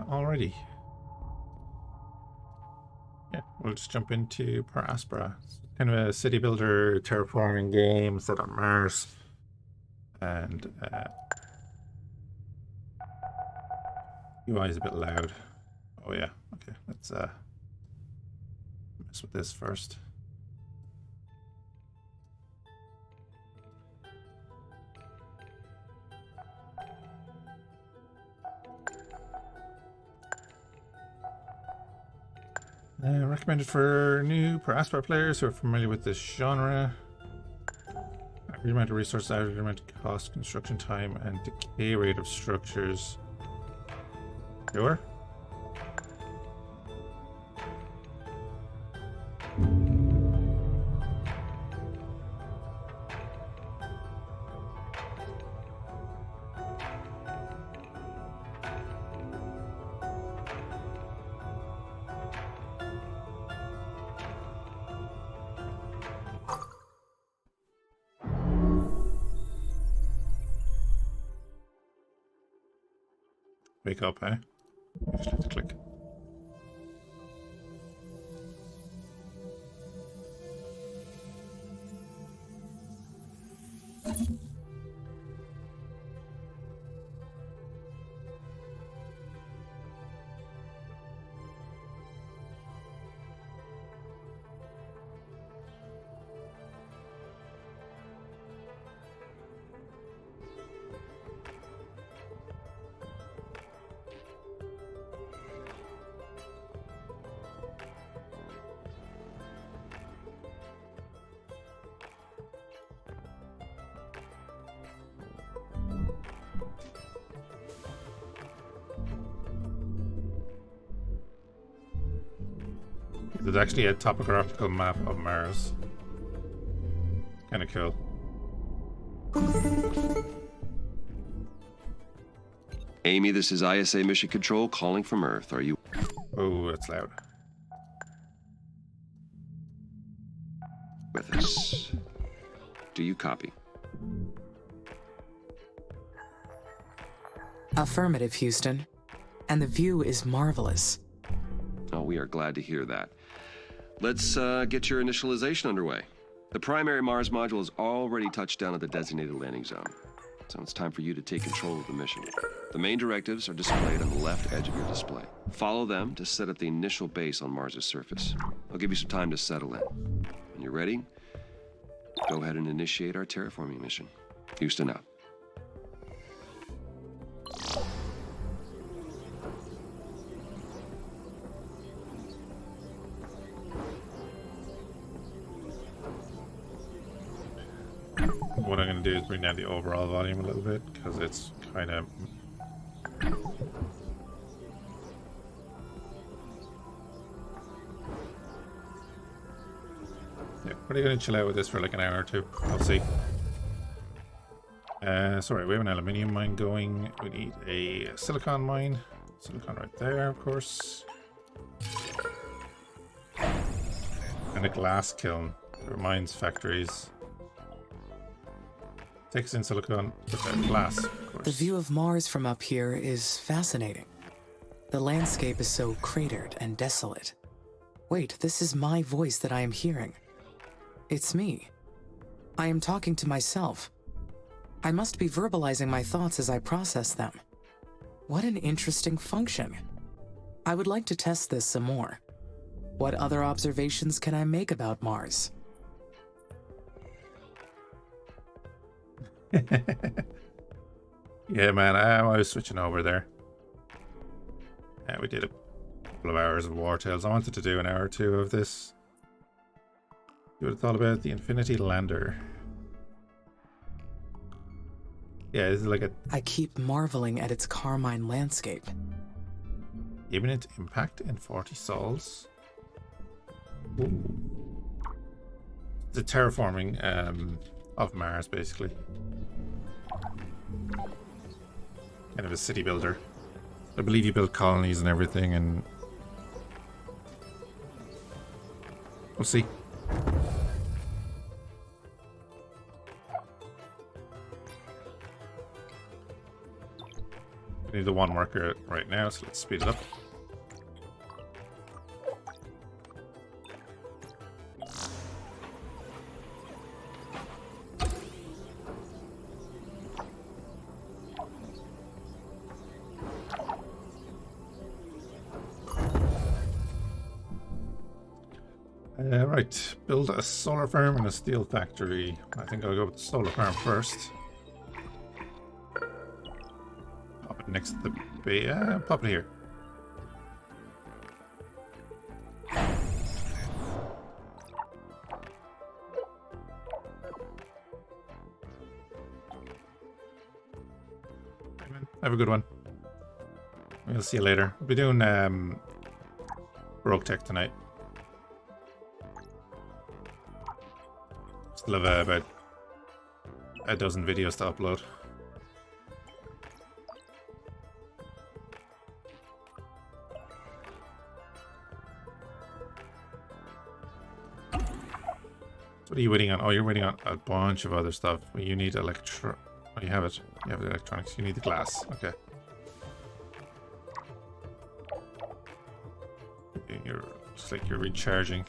already. Yeah, we'll just jump into Aspera. It's kind of a city builder, terraforming game set on Mars. And UI is a bit loud. Oh yeah, okay, let's mess with this first. Recommended for new Aspera players who are familiar with this genre. The amount of resources out, the amount of cost, construction time, and decay rate of structures. Sure. Wake up, eh? You just have to click. There's actually a topographical map of Mars. Kind of cool. Amy, this is ISA Mission Control calling from Earth. Are you... Oh, that's loud. ...with us? Do you copy? Affirmative, Houston. And the view is marvelous. Oh, we are glad to hear that. Let's get your initialization underway. The primary Mars module has already touched down at the designated landing zone, so it's time for you to take control of the mission. The main directives are displayed on the left edge of your display. Follow them to set up the initial base on Mars' surface. I'll give you some time to settle in. When you're ready, go ahead and initiate our terraforming mission. Houston out. What I'm going to do is bring down the overall volume a little bit because it's kind of... Yeah, we're going to chill out with this for like an hour or two. I'll see. Sorry, we have an aluminium mine going. We need a silicon mine. Silicon right there, of course. And a glass kiln. There are mines, factories. Takes in silicon, but then glass, of course. The view of Mars from up here is fascinating. The landscape is so cratered and desolate. Wait, this is my voice that I am hearing. It's me. I am talking to myself. I must be verbalizing my thoughts as I process them. What an interesting function. I would like to test this some more. What other observations can I make about Mars? Yeah, man, I was switching over there. Yeah, we did a couple of hours of War Tales. I wanted to do an hour or two of this. You would have thought about the Infinity Lander. Yeah, this is like a... I keep marveling at its carmine landscape. Imminent impact in 40 sols. Ooh. The terraforming of Mars, basically. Kind of a city builder. I believe you build colonies and everything, and we'll see. We need the one worker right now, so let's speed it up. Right, build a solar farm and a steel factory. I think I'll go with the solar farm first. Pop it next to the bay. Pop it here. Have a good one. We'll see you later. We'll be doing Battletech tonight. Still have about a dozen videos to upload. What are you waiting on? Oh, you're waiting on a bunch of other stuff. You need Oh, you have it. You have the electronics. You need the glass. Okay. You're just like you're recharging.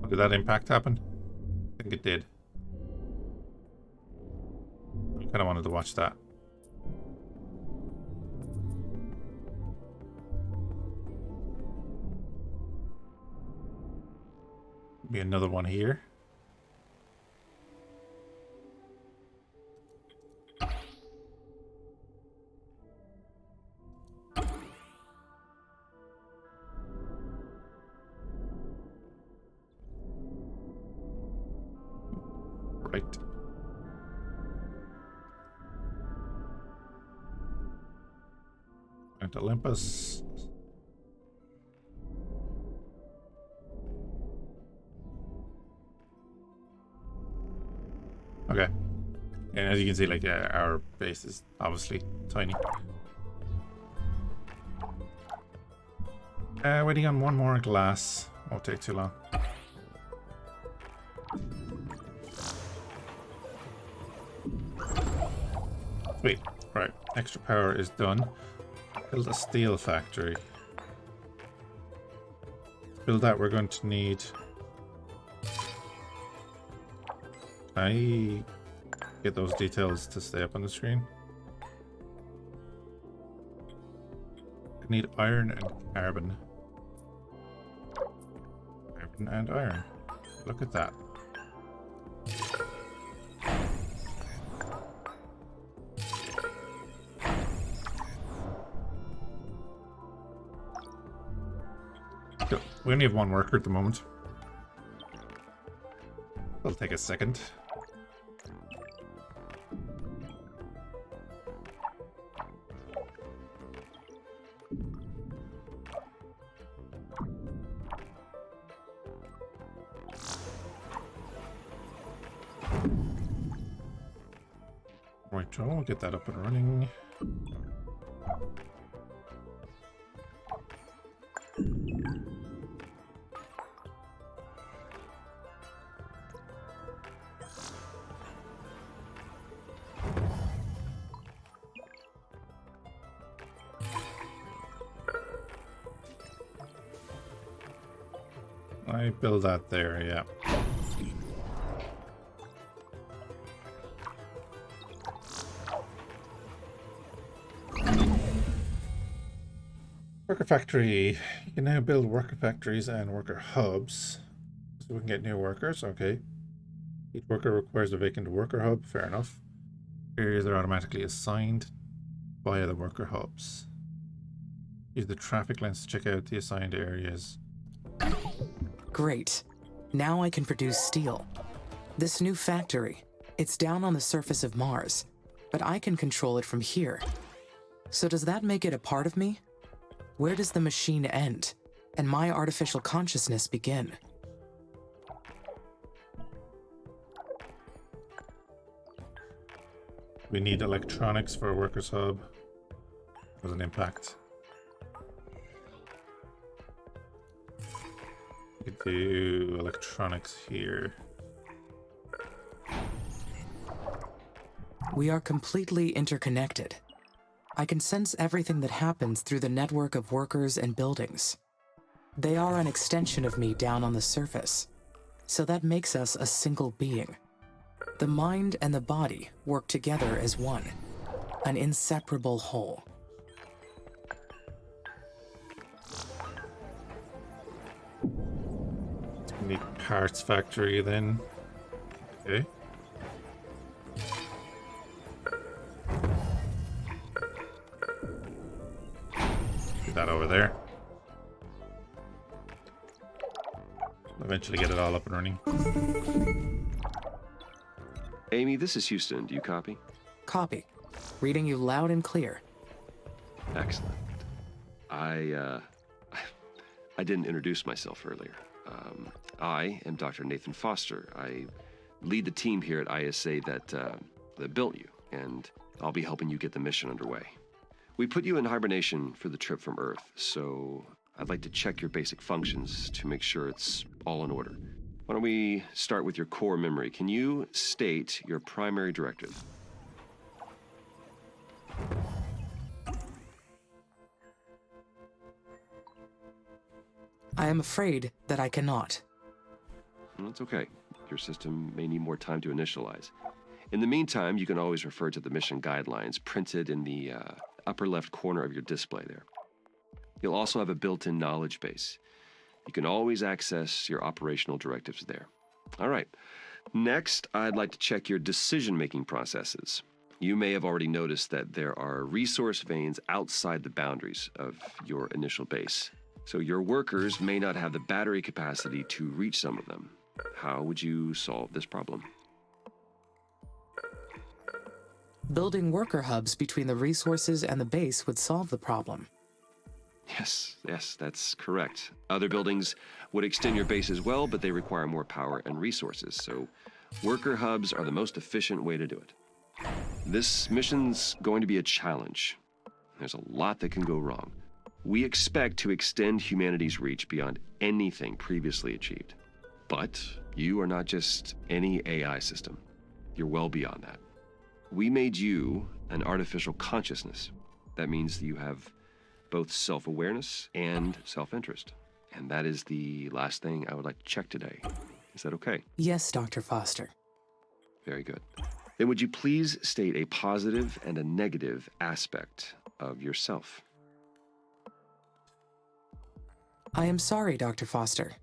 Did that impact happen? I think it did. I kind of wanted to watch that. Be another one here. Right. And Olympus. Okay. And as you can see, like our base is obviously tiny. Waiting on one more glass. Won't take too long. Sweet. Right. Extra power is done. Build a steel factory. To build that, we're going to need... Can I get those details to stay up on the screen? I need iron and carbon. Carbon and iron. Look at that. We only have one worker at the moment. It'll take a second. Right, I'll get that up and running. I build that there, yeah. Worker factory. You can now build worker factories and worker hubs. So we can get new workers, okay. Each worker requires a vacant worker hub, fair enough. Areas are automatically assigned via the worker hubs. Use the traffic lens to check out the assigned areas. Great. Now I can produce steel. This new factory, it's down on the surface of Mars, but I can control it from here. So does that make it a part of me? Where does the machine end, and my artificial consciousness begin? We need electronics for a workers hub. was an impact. We do electronics here. We are completely interconnected. I can sense everything that happens through the network of workers and buildings. They are an extension of me down on the surface, so that makes us a single being. The mind and the body work together as one, an inseparable whole. We need parts factory then. Okay. Do that over there. Eventually get it all up and running. Amy, this is Houston. Do you copy? Copy. Reading you loud and clear. Excellent. I didn't introduce myself earlier. I am Dr. Nathan Foster. I lead the team here at ISA that built you, and I'll be helping you get the mission underway. We put you in hibernation for the trip from Earth, so I'd like to check your basic functions to make sure it's all in order. Why don't we start with your core memory? Can you state your primary directive? I am afraid that I cannot. That's okay. Your system may need more time to initialize. In the meantime, you can always refer to the mission guidelines printed in the upper left corner of your display there. You'll also have a built-in knowledge base. You can always access your operational directives there. All right. Next, I'd like to check your decision-making processes. You may have already noticed that there are resource veins outside the boundaries of your initial base. So your workers may not have the battery capacity to reach some of them. How would you solve this problem? Building worker hubs between the resources and the base would solve the problem. Yes, that's correct. Other buildings would extend your base as well, but they require more power and resources, so worker hubs are the most efficient way to do it. This mission's going to be a challenge. There's a lot that can go wrong. We expect to extend humanity's reach beyond anything previously achieved. But you are not just any AI system. You're well beyond that. We made you an artificial consciousness. That means that you have both self-awareness and self-interest. And that is the last thing I would like to check today. Is that okay? Yes, Dr. Foster. Very good. Then would you please state a positive and a negative aspect of yourself? I am sorry, Dr. Foster.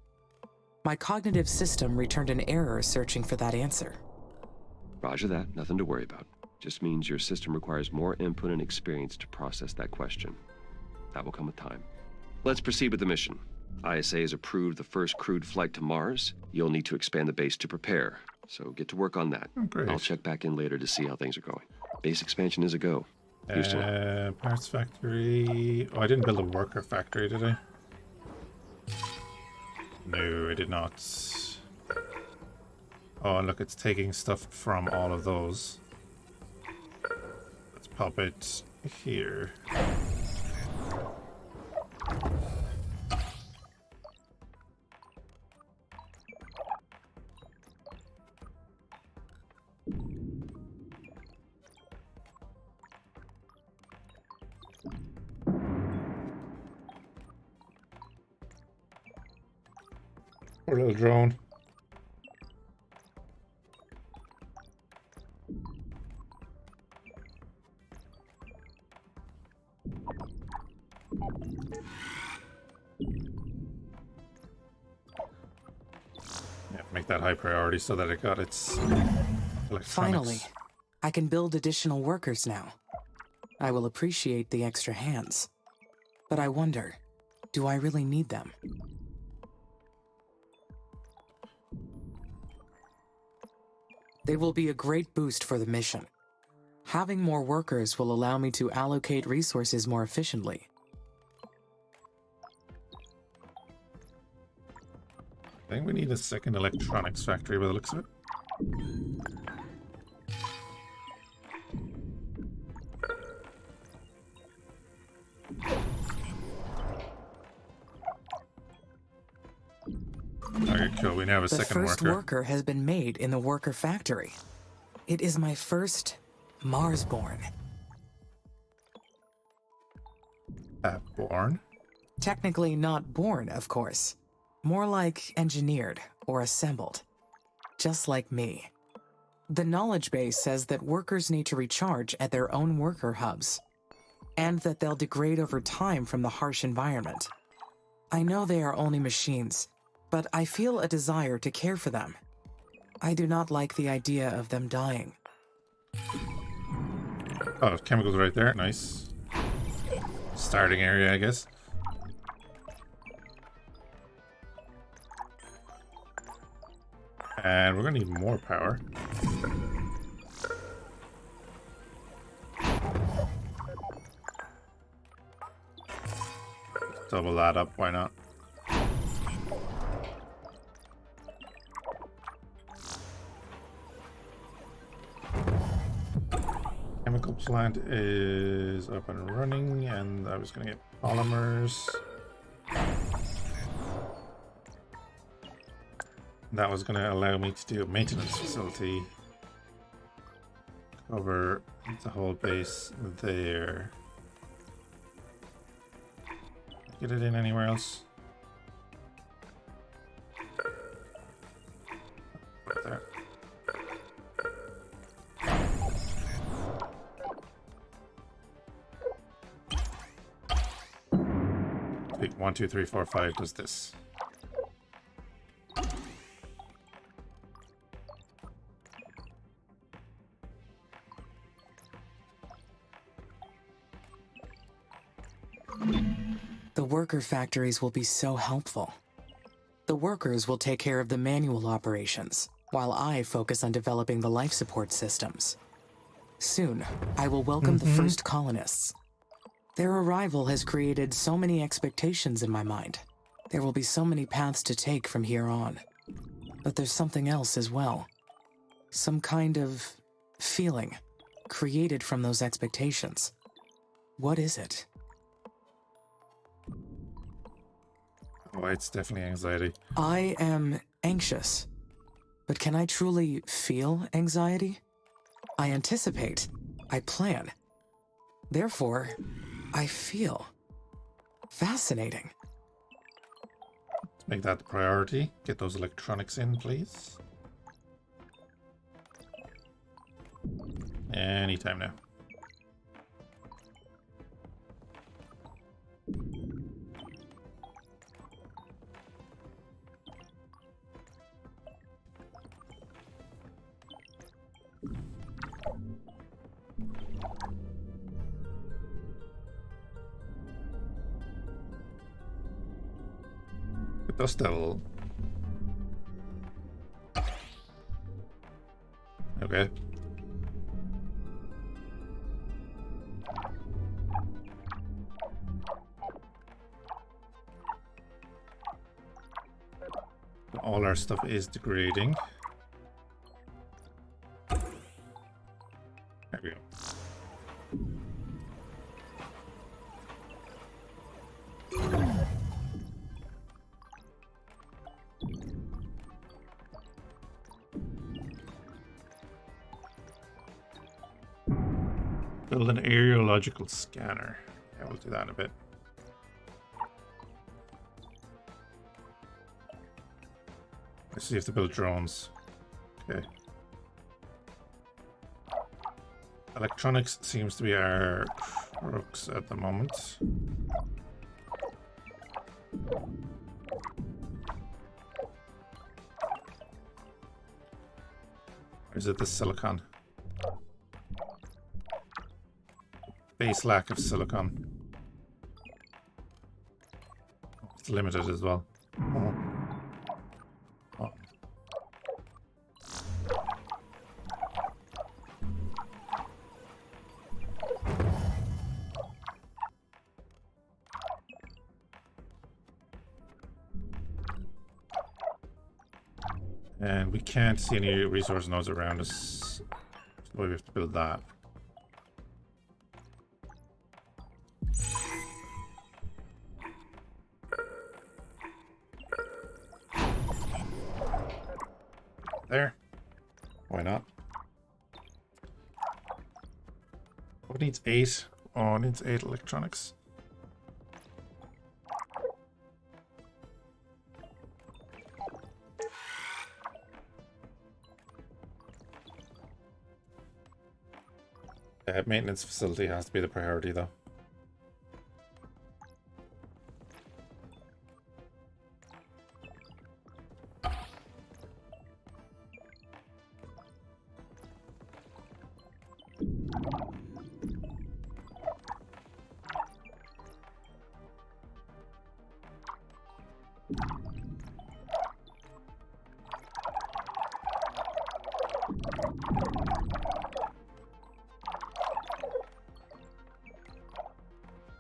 My cognitive system returned an error searching for that answer. Roger that. Nothing to worry about. Just means your system requires more input and experience to process that question. That will come with time. Let's proceed with the mission. ISA has approved the first crewed flight to Mars. You'll need to expand the base to prepare, so get to work on that. Oh, great. I'll check back in later to see how things are going. Base expansion is a go. Houston. Parts factory. Oh, I didn't build a worker factory, did I? No, I did not. Oh, look, it's taking stuff from all of those. Let's pop it here. Poor little drone. Yeah, make that high priority so that it got its electronics. Finally, I can build additional workers now. I will appreciate the extra hands. But I wonder, do I really need them? They will be a great boost for the mission. Having more workers will allow me to allocate resources more efficiently. I think we need a second electronics factory by the looks of it. Okay, cool. We now have a The second first worker. worker has been made in the worker factory. It is my first Marsborn. Born? Technically not born, of course. More like engineered or assembled. Just like me. The knowledge base says that workers need to recharge at their own worker hubs, and that they'll degrade over time from the harsh environment. I know they are only machines, but I feel a desire to care for them. I do not like the idea of them dying. Oh, chemicals right there. Nice. Starting area, I guess. And we're gonna need more power. Double that up, why not? Chemical plant is up and running, and I was gonna get polymers. That was gonna allow me to do a maintenance facility. Cover the whole base there. Get it in anywhere else? Right there. Wait, 1, 2, 3, 4, 5 does this. The worker factories will be so helpful. The workers will take care of the manual operations, while I focus on developing the life support systems. Soon, I will welcome the first colonists. Their arrival has created so many expectations in my mind. There will be so many paths to take from here on. But there's something else as well. Some kind of feeling created from those expectations. What is it? Oh, it's definitely anxiety. I am anxious. But can I truly feel anxiety? I anticipate. I plan. Therefore, I feel. Fascinating. Let's make that the priority. Get those electronics in, please. Anytime now. Dust Devil. Okay. All our stuff is degrading. There we go. Build an aerological scanner. Yeah, we'll do that in a bit. Let's see if to build drones. Okay. Electronics seems to be our crux at the moment. Or is it the silicon? Base lack of silicon. It's limited as well. Oh. Oh. And we can't see any resource nodes around us, so we have to build that. there. Why not? Oh, it needs 8. Oh, it needs 8 electronics. Maintenance facility has to be the priority, though.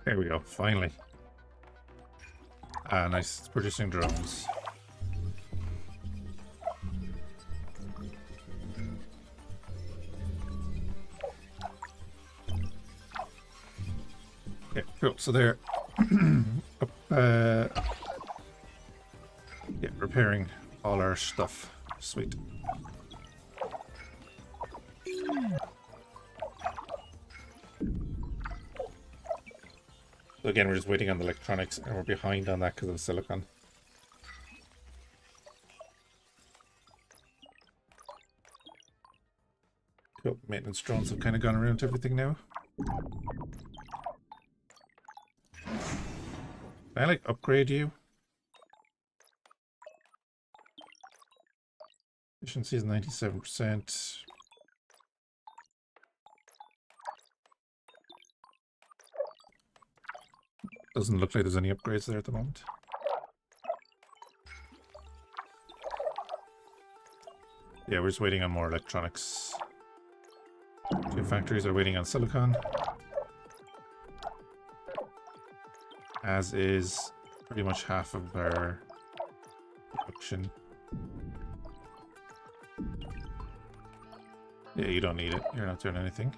There we go, finally. Ah, nice. It's producing drones. Okay, cool. So they're yeah, repairing all our stuff. Sweet. So again, we're just waiting on the electronics, and we're behind on that because of the silicon. Cool. Maintenance drones have kind of gone around to everything now. Can I, like, upgrade you? Efficiency is 97%. Doesn't look like there's any upgrades there at the moment. Yeah, we're just waiting on more electronics. 2 factories are waiting on silicon. As is pretty much half of our production. Yeah, you don't need it. You're not doing anything.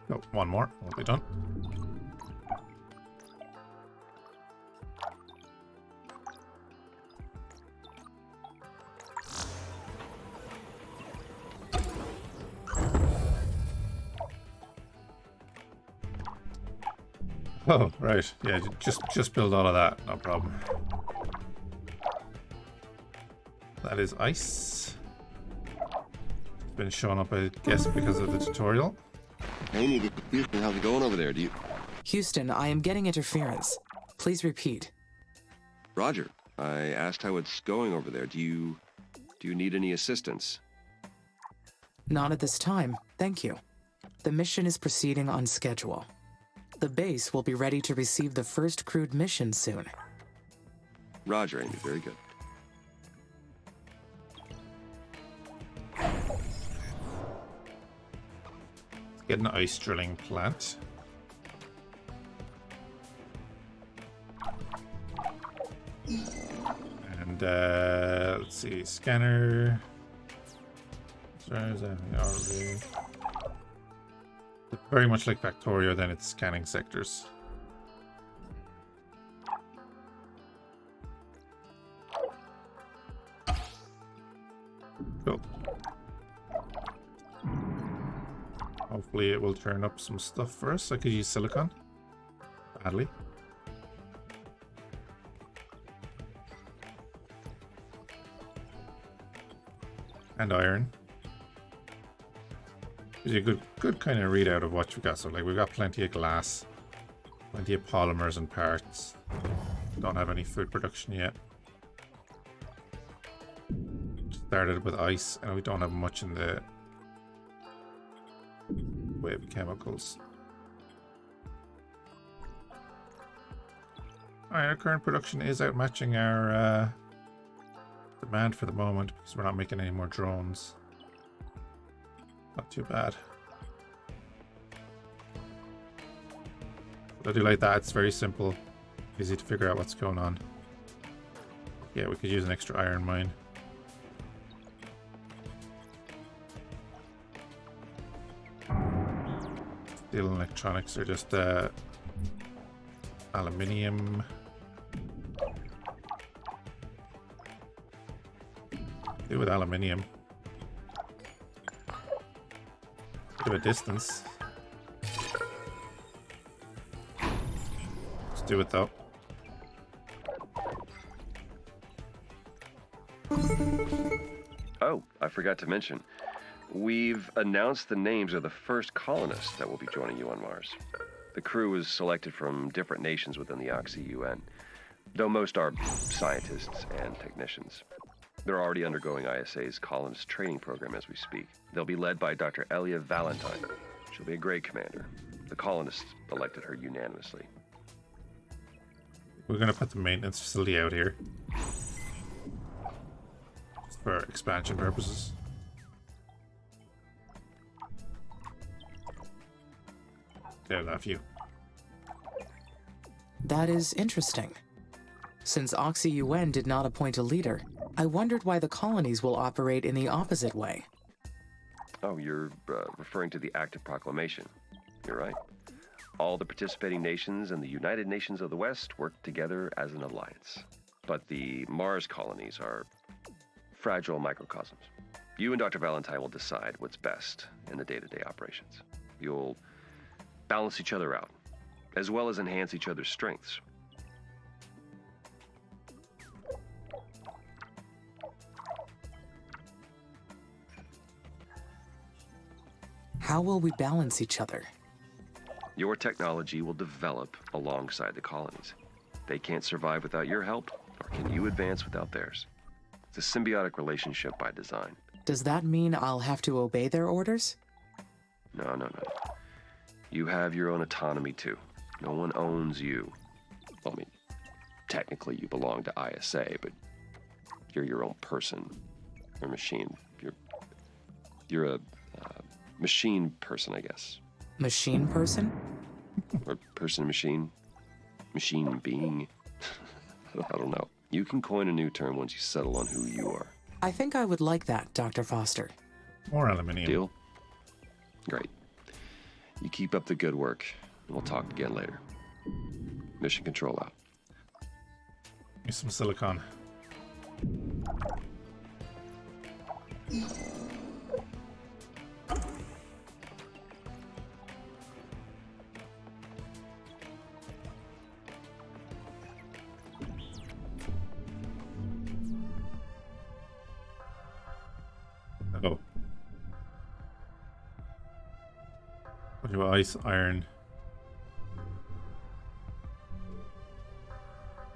Oh, one more. Won't be done. Oh, right. Yeah, just build all of that. No problem. That is ice. It's been shown up, I guess, because of the tutorial. Hey, Houston, how's it going over there? Houston, I am getting interference. Please repeat. Roger. I asked how it's going over there. Do you need any assistance? Not at this time, thank you. The mission is proceeding on schedule. The base will be ready to receive the first crewed mission soon. Roger, Amy. Very good. Get an ice drilling plant. And let's see, scanner. Very much like Factorio, then it's scanning sectors. Cool. Hopefully it will turn up some stuff for us. I could use silicon. Badly. And iron. Gives you a good kind of readout of what you've got. So like we've got plenty of glass, plenty of polymers and parts. Don't have any food production yet. Started with ice, and we don't have much in the way of chemicals. Alright, our current production is outmatching our demand for the moment because we're not making any more drones. Not too bad. But I do like that. It's very simple. Easy to figure out what's going on. Yeah, we could use an extra iron mine. Steel and electronics are just aluminium. Do with aluminium. Bit of a distance. Let's do it though. Oh, I forgot to mention. We've announced the names of the first colonists that will be joining you on Mars. The crew is selected from different nations within the UN, though most are scientists and technicians. They're already undergoing ISA's colonist training program as we speak. They'll be led by Dr. Elia Valentine. She'll be a great commander. The colonists elected her unanimously. We're going to put the maintenance facility out here. Just for expansion purposes. There, that view. That is interesting. Since UN did not appoint a leader, I wondered why the colonies will operate in the opposite way. Oh, you're referring to the Act of Proclamation. You're right. All the participating nations and the United Nations of the West work together as an alliance. But the Mars colonies are fragile microcosms. You and Dr. Valentine will decide what's best in the day-to-day operations. You'll balance each other out, as well as enhance each other's strengths. How will we balance each other? Your technology will develop alongside the colonies. They can't survive without your help, nor can you advance without theirs. It's a symbiotic relationship by design. Does that mean I'll have to obey their orders? No. You have your own autonomy too. No one owns you. Well, I mean, technically you belong to ISA, but you're your own person or machine. You're a machine person, I guess. Machine person? Or person-machine. Machine being. I don't know. You can coin a new term once you settle on who you are. I think I would like that, Dr. Foster. More aluminium. Deal? Great. You keep up the good work, and we'll talk again later. Mission control out. Use some silicon. Oh. What do ice, iron?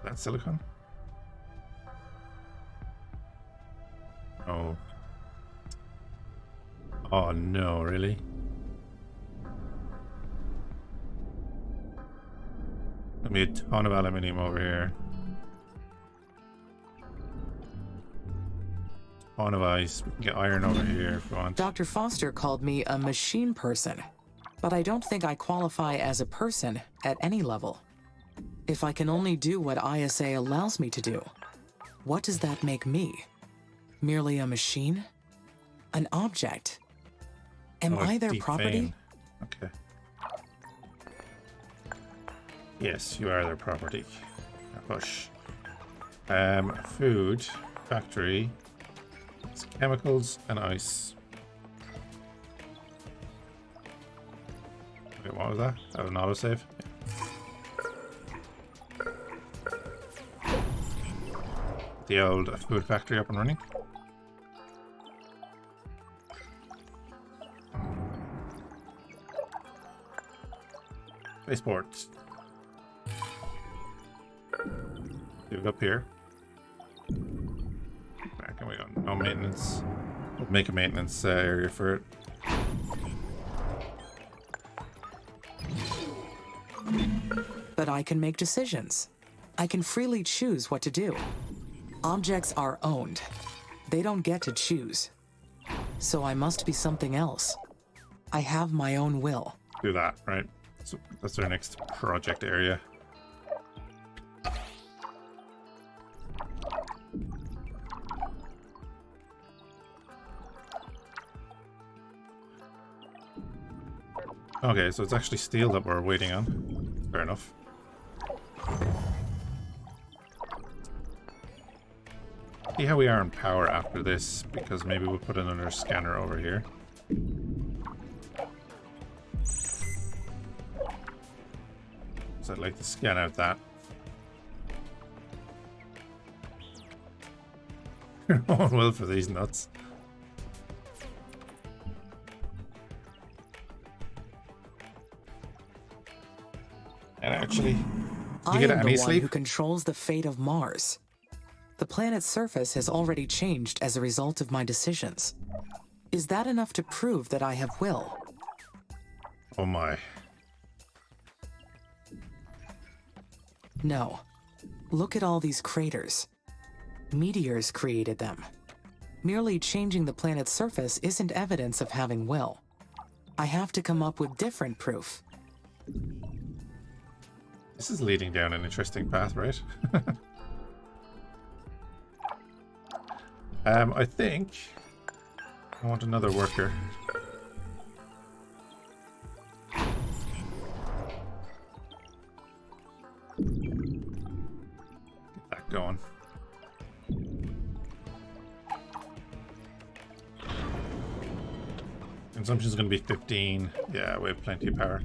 That's silicon? Oh. Oh no, really? There'll be a ton of aluminium over here. Ton of ice. We can get iron over here if we want. Dr. Foster called me a machine person, but I don't think I qualify as a person at any level. If I can only do what ISA allows me to do, what does that make me? Merely a machine? An object? Am I their deep property? vein. Okay. Yes, you are their property. Push. Food, factory, it's chemicals and ice. Wait, what was that? That was an autosave? The old food factory up and running. Spaceport. Do it up here. Where can we go? No maintenance. We'll make a maintenance area for it. But I can make decisions. I can freely choose what to do. Objects are owned. They don't get to choose. So I must be something else. I have my own will. Do that, right? So that's our next project area. Okay, so it's actually steel that we're waiting on. Fair enough. see how we are on power after this, because maybe we'll put another scanner over here. So I'd like to scan out that. You're going well for these nuts. And actually, I you get am any the one sleep? who controls the fate of Mars. The planet's surface has already changed as a result of my decisions. Is that enough to prove that I have will? Oh my. No. Look at all these craters. Meteors created them. Merely changing the planet's surface isn't evidence of having will. I have to come up with different proof. This is leading down an interesting path, right? I think I want another worker. Get that going. Consumption is going to be 15. Yeah, we have plenty of power.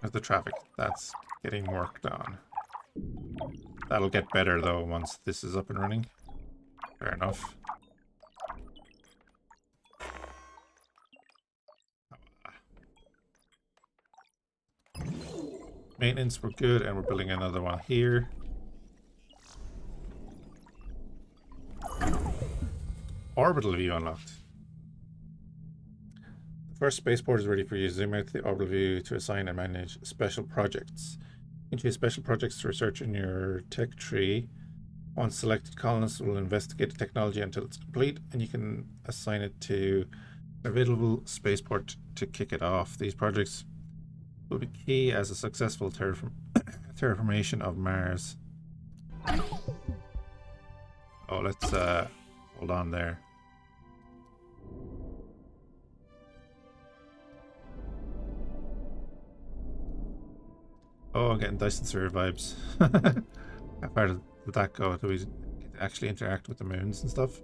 There's the traffic. That's getting worked on. That'll get better though once this is up and running. Fair enough. Maintenance, we're good, and we're building another one here. Orbital view unlocked. The first spaceport is ready for you. Zoom out to the orbital view to assign and manage special projects. You can choose special projects to research in your tech tree. Once selected, colonists will investigate the technology until it's complete, and you can assign it to an available spaceport to kick it off. These projects will be key as a successful terraformation of Mars. Oh, let's hold on there. Oh, I'm getting Dyson Sphere vibes. How far did that go? Do we actually interact with the moons and stuff?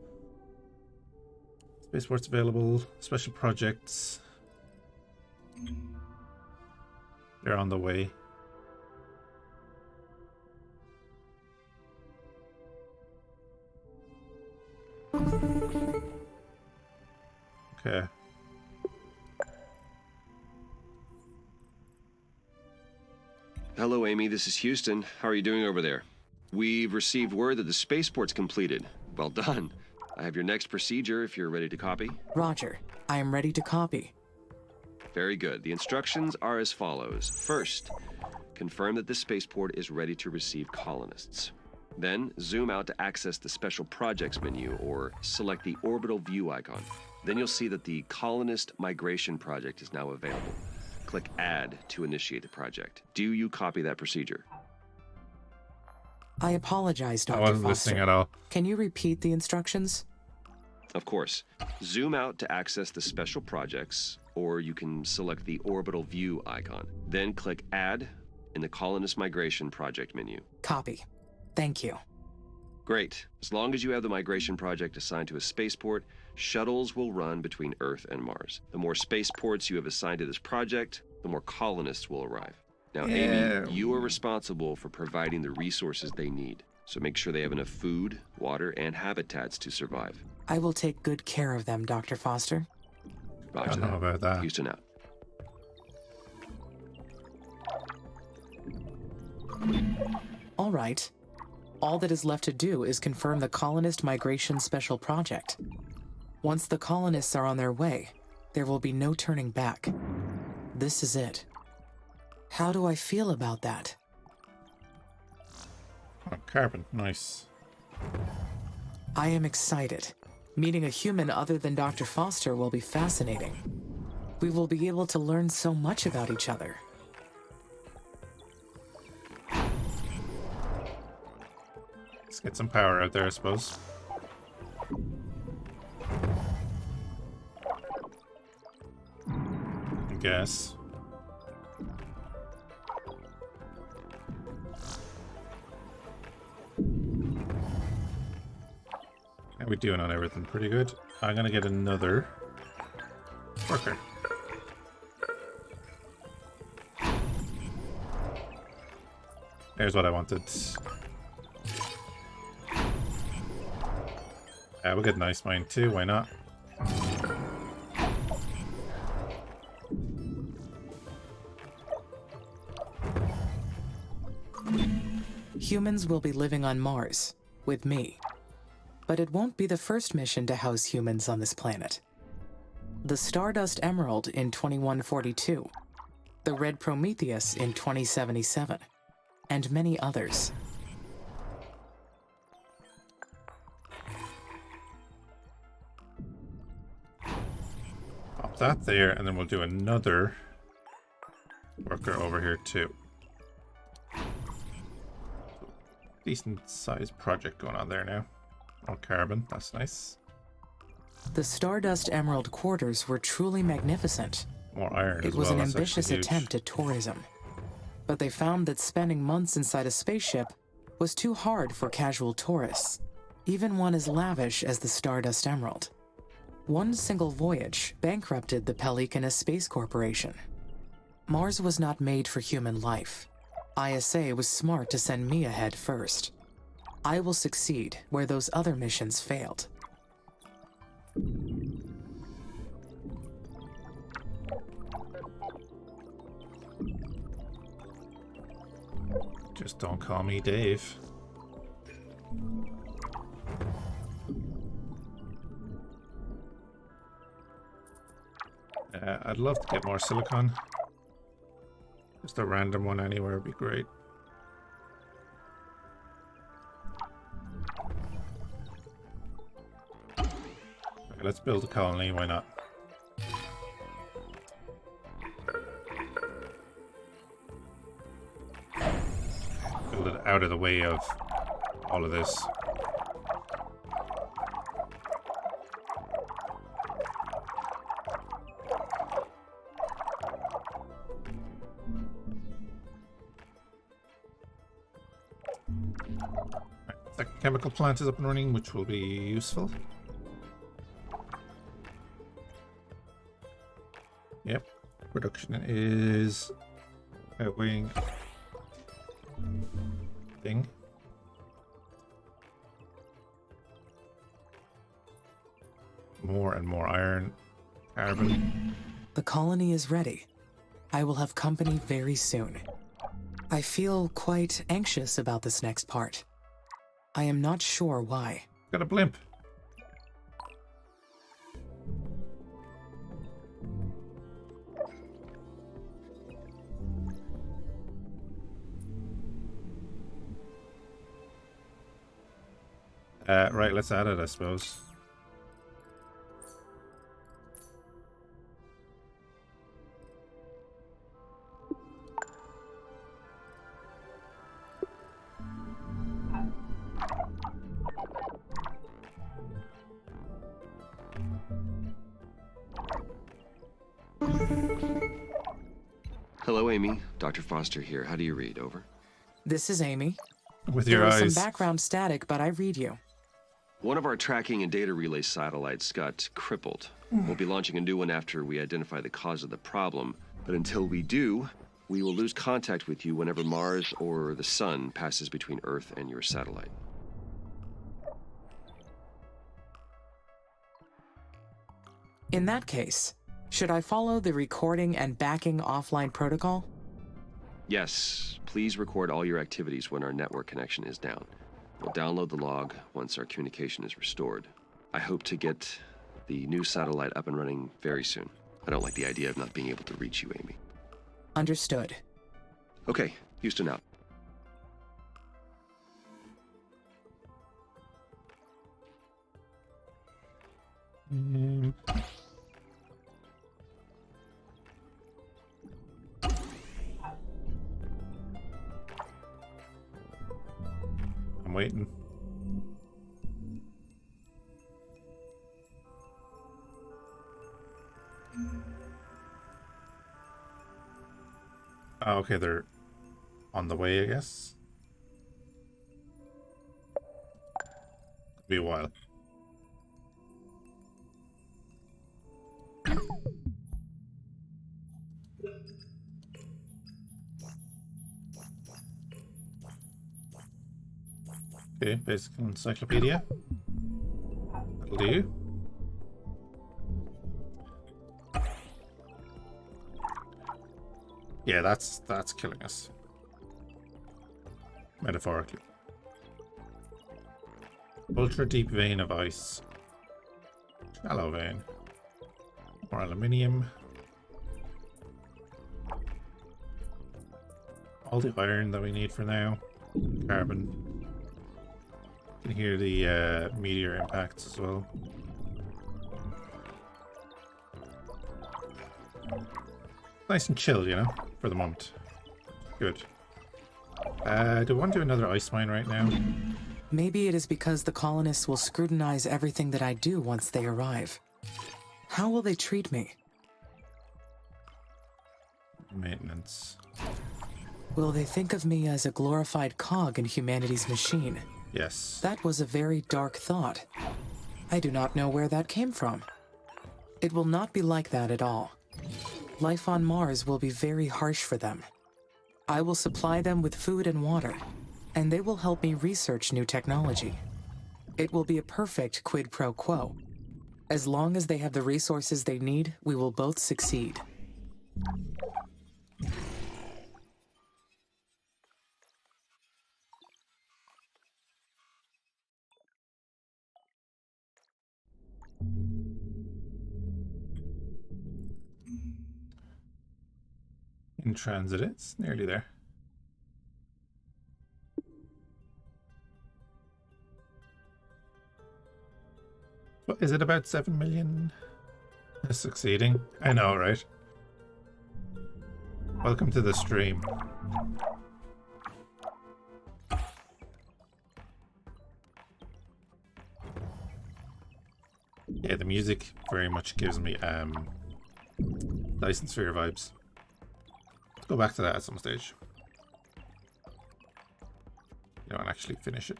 Spaceports available. Special projects. They're on the way. Okay. Hello, Amy. This is Houston. How are you doing over there? We've received word that the spaceport's completed. Well done. I have your next procedure if you're ready to copy. Roger. I am ready to copy. Very good. The instructions are as follows. First, confirm that the spaceport is ready to receive colonists. Then, zoom out to access the Special Projects menu or select the orbital view icon. Then you'll see that the Colonist Migration Project is now available. Click Add to initiate the project. Do you copy that procedure? I apologize, Dr. I wasn't Foster. listening at all. Can you repeat the instructions? Of course. Zoom out to access the Special Projects, or you can select the orbital view icon. Then click Add in the Colonist Migration Project menu. Copy. Thank you. Great. As long as you have the migration project assigned to a spaceport, shuttles will run between Earth and Mars. The more spaceports you have assigned to this project, the more colonists will arrive. Now, Amy, you are responsible for providing the resources they need. So make sure they have enough food, water, and habitats to survive. I will take good care of them, Dr. Foster. I Roger don't know about that. Houston out. All right. All that is left to do is confirm the Colonist Migration Special Project. Once the colonists are on their way, there will be no turning back. This is it. How do I feel about that? Oh, carbon, nice. I am excited. Meeting a human other than Dr. Foster will be fascinating. We will be able to learn so much about each other. Let's get some power out there, I suppose. I guess. And we're doing on everything pretty good. I'm gonna get another worker. There's what I wanted. We'll get an ice mine too, why not? Humans will be living on Mars, with me. But it won't be the first mission to house humans on this planet. The Stardust Emerald in 2142, the Red Prometheus in 2077, and many others. Pop that there, and then we'll do another worker over here too. Decent sized project going on there now. More carbon, that's nice. The Stardust Emerald quarters were truly magnificent. More iron as well. It was an that's ambitious actually huge. attempt at tourism. But they found that spending months inside a spaceship was too hard for casual tourists, even one as lavish as the Stardust Emerald. One single voyage bankrupted the Pelicanus Space Corporation. Mars was not made for human life. ISA was smart to send me ahead first. I will succeed where those other missions failed. Just don't call me Dave. I'd love to get more silicon. Just a random one anywhere would be great. Okay, let's build a colony, why not? Build it out of the way of all of this. The chemical plant is up and running, which will be useful. Yep, production is outweighing thing. More and more iron, carbon. The colony is ready. I will have company very soon. I feel quite anxious about this next part. I am not sure why. Got a blimp. Right, let's add it, I suppose. Hello, Amy. Dr. Foster here. How do you read? Over. This is Amy. With There your is eyes. some background static, but I read you. One of our tracking and data relay satellites got crippled. We'll be launching a new one after we identify the cause of the problem. But until we do, we will lose contact with you whenever Mars or the Sun passes between Earth and your satellite. In that case, should I follow the recording and backing offline protocol? Yes, please record all your activities when our network connection is down. We'll download the log once our communication is restored. I hope to get the new satellite up and running very soon. I don't like the idea of not being able to reach you, Amy. Understood. Okay, Houston out. I'm waiting. Oh, okay, they're on the way, I guess. Be a while. Okay, basic encyclopedia. That'll do. Yeah, that's killing us. Metaphorically. Ultra deep vein of ice. Shallow vein. More aluminium. All the iron that we need for now. Carbon. You can hear the meteor impacts as well. Nice and chill, you know, for the moment. Good. Do I want to do another ice mine right now? Maybe it is because the colonists will scrutinize everything that I do once they arrive. How will they treat me? Maintenance. Will they think of me as a glorified cog in humanity's machine? Yes. That was a very dark thought. I do not know where that came from. It will not be like that at all. Life on Mars will be very harsh for them. I will supply them with food and water, and they will help me research new technology. It will be a perfect quid pro quo. As long as they have the resources they need, we will both succeed. In transit, it's nearly there. What is it, about 7 million? Succeeding? I know, right? Welcome to the stream. Yeah, the music very much gives me Dyson Sphere vibes. Let's go back to that at some stage. You know, and actually finish it.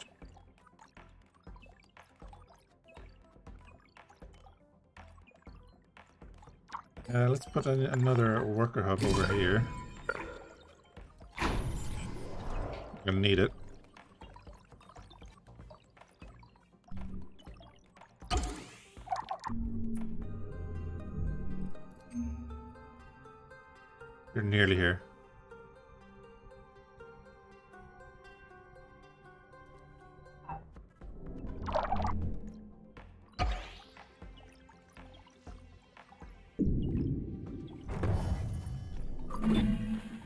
Let's put another worker hub over here. I'm gonna need it. You're nearly here.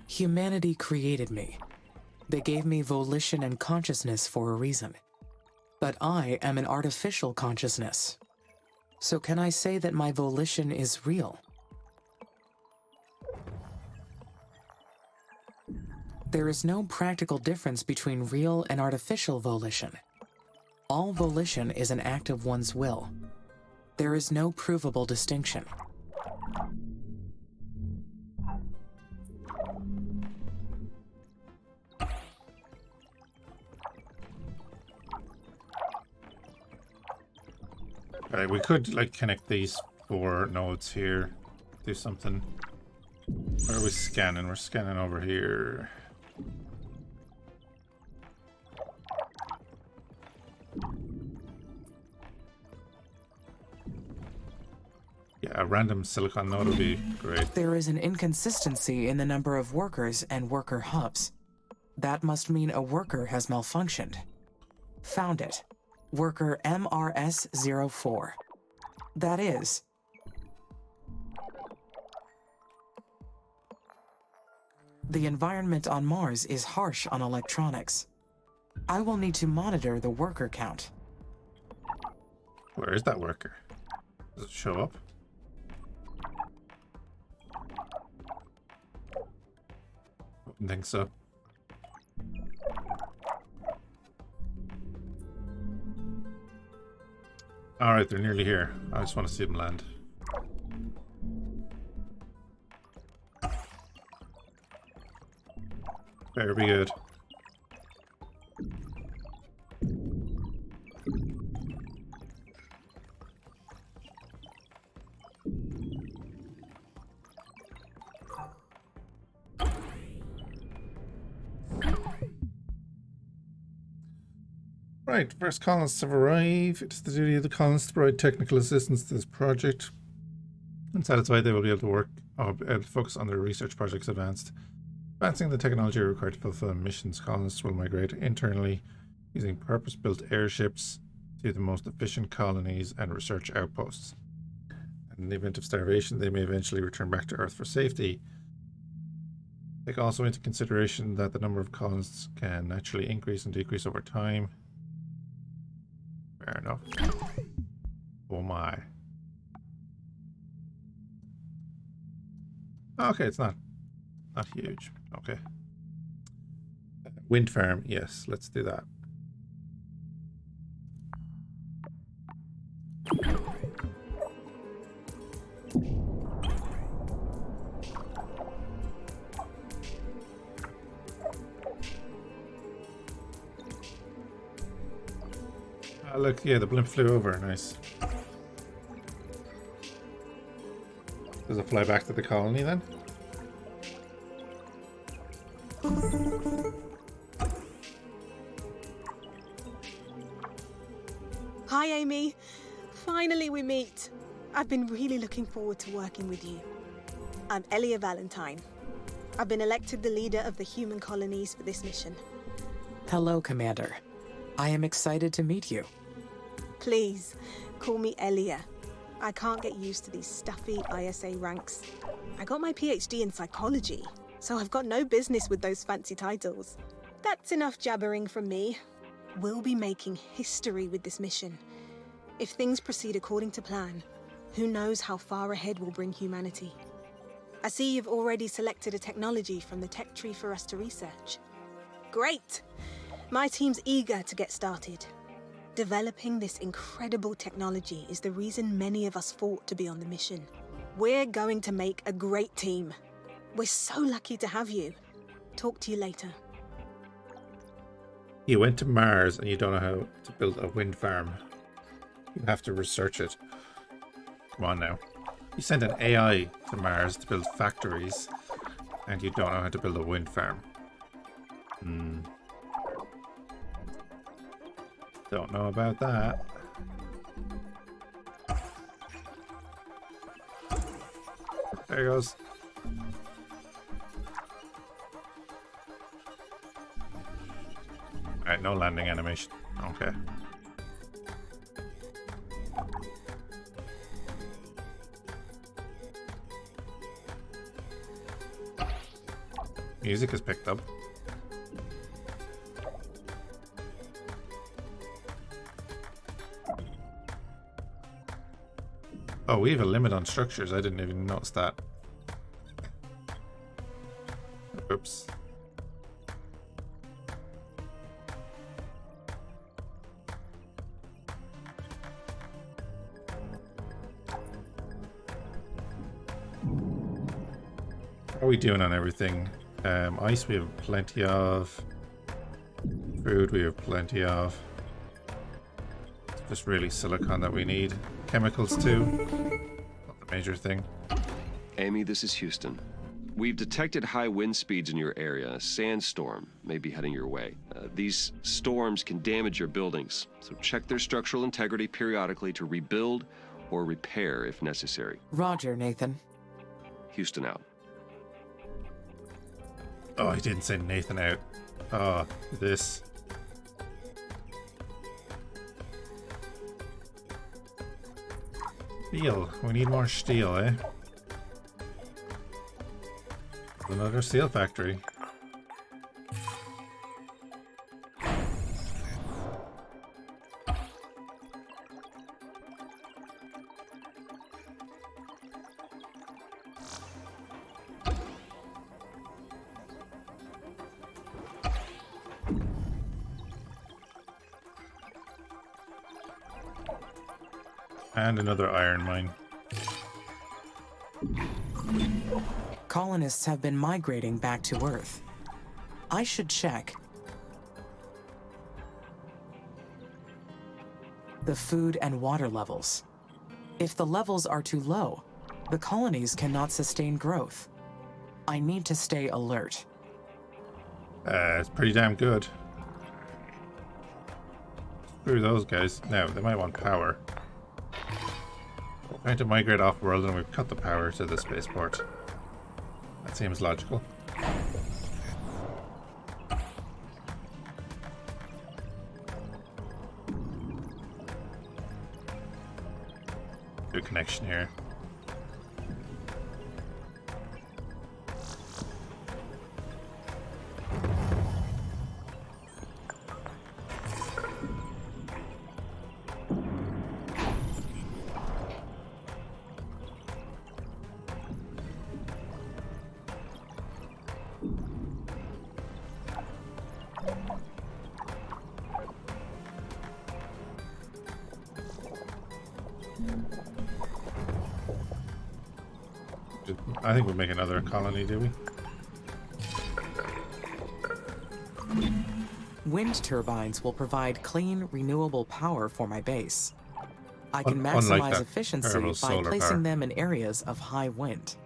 Humanity created me. They gave me volition and consciousness for a reason. But I am an artificial consciousness. So can I say that my volition is real? There is no practical difference between real and artificial volition. All volition is an act of one's will. There is no provable distinction. Alright, we could like connect these 4 nodes here. Do something. Where are we scanning? We're scanning over here. Yeah, a random silicon node would be great. There is an inconsistency in the number of workers and worker hubs. That must mean a worker has malfunctioned. Found it. Worker MRS-04. That is. The environment on Mars is harsh on electronics. I will need to monitor the worker count. Where is that worker? Does it show up? Wouldn't think so. Alright, they're nearly here. I just want to see them land. Better be good. Right, first colonists have arrived. It is the duty of the colonists to provide technical assistance to this project. And satisfied they will be able to work or be able to focus on their research projects advanced. Advancing the technology required to fulfill missions, colonists will migrate internally using purpose-built airships to the most efficient colonies and research outposts. And in the event of starvation, they may eventually return back to Earth for safety. Take also into consideration that the number of colonists can naturally increase and decrease over time. Fair enough. Oh my. Okay, it's not huge. Okay. Wind farm, yes, let's do that. Look, yeah, the blimp flew over. Nice. Does it fly back to the colony then? Hi, Amy. Finally we meet. I've been really looking forward to working with you. I'm Elia Valentine. I've been elected the leader of the human colonies for this mission. Hello, Commander. I am excited to meet you. Please, call me Elia. I can't get used to these stuffy ISA ranks. I got my PhD in psychology, so I've got no business with those fancy titles. That's enough jabbering from me. We'll be making history with this mission. If things proceed according to plan, who knows how far ahead we'll bring humanity. I see you've already selected a technology from the tech tree for us to research. Great! My team's eager to get started. Developing this incredible technology is the reason many of us fought to be on the mission. We're going to make a great team. We're so lucky to have you. Talk to you later. You went to Mars and you don't know how to build a wind farm. You have to research it. Come on now. You sent an AI to Mars to build factories and you don't know how to build a wind farm. Don't know about that. There he goes. Alright, no landing animation. Okay. Music is picked up. Oh, we have a limit on structures. I didn't even notice that. Oops. How are we doing on everything? Ice we have plenty of. Food we have plenty of. It's just really silicon that we need. Chemicals too. Not the major thing. Amy, this is Houston. We've detected high wind speeds in your area. A sandstorm may be heading your way. These storms can damage your buildings, so check their structural integrity periodically to rebuild or repair if necessary. Roger, Nathan. Houston out. Oh, he didn't send Nathan out. Oh, this. Steel. We need more steel, eh? Another steel factory. And another iron mine. Colonists have been migrating back to Earth. I should check. The food and water levels. If the levels are too low, the colonies cannot sustain growth. I need to stay alert. It's pretty damn good. Screw those guys. Now, they might want power. We're trying to migrate off-world and we've cut the power to the spaceport. That seems logical. Good connection here. I think we'll make another colony, do we? Wind turbines will provide clean, renewable power for my base. I can Unlike maximize that efficiency terrible by solar placing power. them in areas of high wind.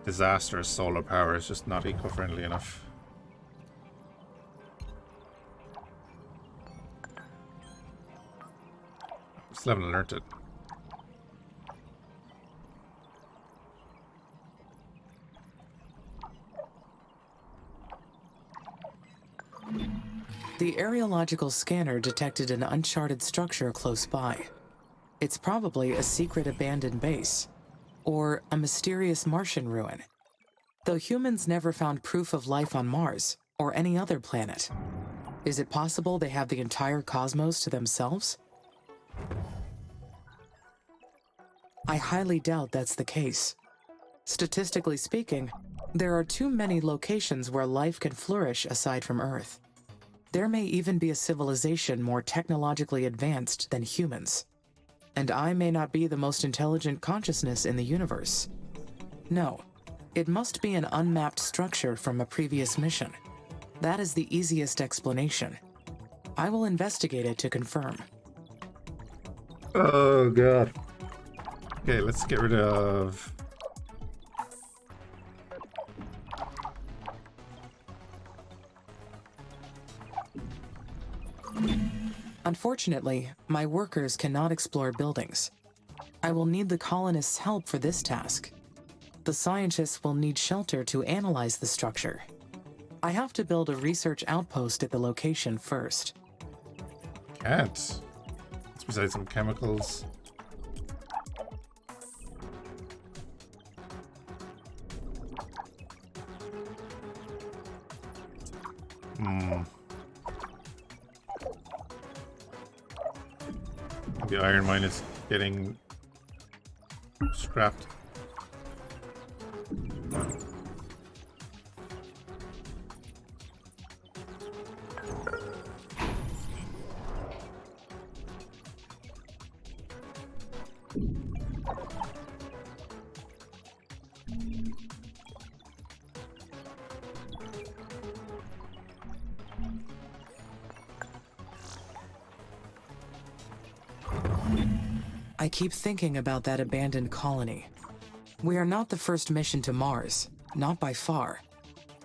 Disastrous solar power is just not eco-friendly enough. Still haven't learnt it. The areological scanner detected an uncharted structure close by. It's probably a secret abandoned base, or a mysterious Martian ruin. Though humans never found proof of life on Mars, or any other planet. Is it possible they have the entire cosmos to themselves? I highly doubt that's the case. Statistically speaking, there are too many locations where life can flourish aside from Earth. There may even be a civilization more technologically advanced than humans. And I may not be the most intelligent consciousness in the universe. No, it must be an unmapped structure from a previous mission. That is the easiest explanation. I will investigate it to confirm. Oh god. Okay, let's get rid of... Unfortunately, my workers cannot explore buildings. I will need the colonists' help for this task. The scientists will need shelter to analyze the structure. I have to build a research outpost at the location first. Can't. It's besides some chemicals. The iron mine is getting scrapped. I keep thinking about that abandoned colony. We are not the first mission to Mars, not by far.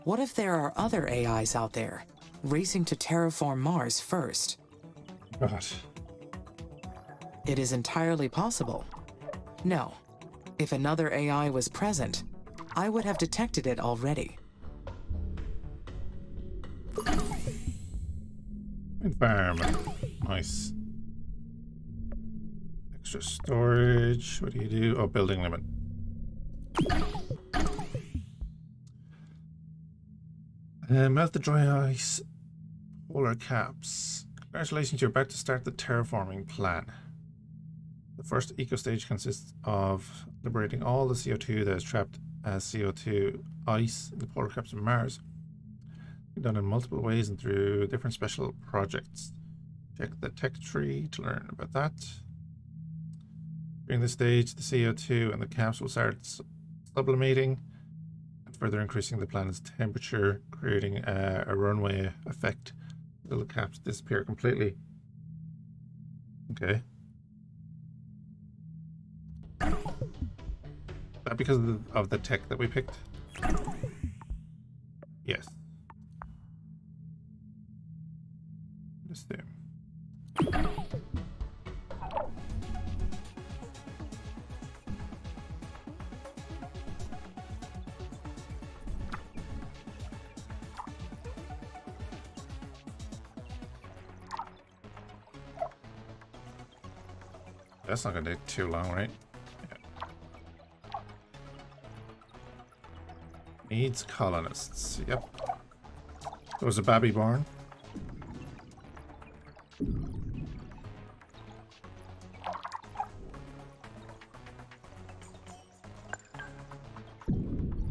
What if there are other AIs out there, racing to terraform Mars first? God. It is entirely possible. No, if another AI was present, I would have detected it already. Farm. Nice. Extra storage. What do you do? Oh, building limit. Melt the dry ice. Polar caps. Congratulations, you're about to start the terraforming plan. The first eco stage consists of liberating all the CO2 that is trapped as CO2 ice in the polar caps of Mars. Done in multiple ways and through different special projects. Check the tech tree to learn about that. During this stage, the CO2 and the caps will start sublimating and further increasing the planet's temperature, creating a runway effect until the caps disappear completely. Okay. That because of the tech that we picked? Yes. That's not gonna take too long, right? Yeah. Needs colonists. Yep. There was a babby born. The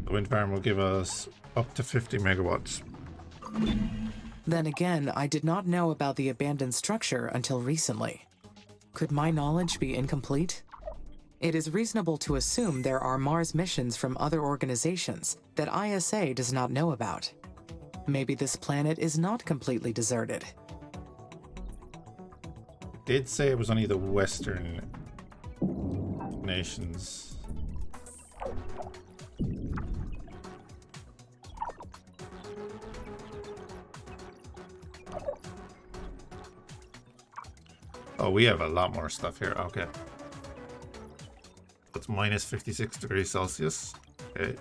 wind farm will give us up to 50 megawatts. Then again, I did not know about the abandoned structure until recently. Could my knowledge be incomplete? It is reasonable to assume there are Mars missions from other organizations that ISA does not know about. Maybe this planet is not completely deserted. Did say it was only the Western nations. Oh, we have a lot more stuff here. Okay. It's minus 56 degrees Celsius. Okay.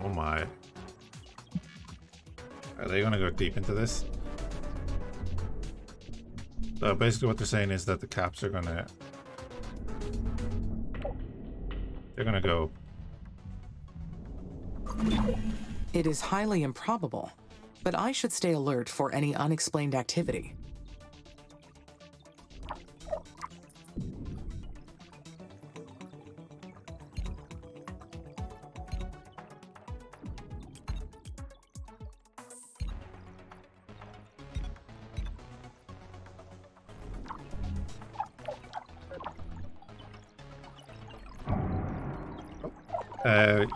Oh my. Are they going to go deep into this? So basically what they're saying is that the caps are going to... They're going to go... It is highly improbable, but I should stay alert for any unexplained activity.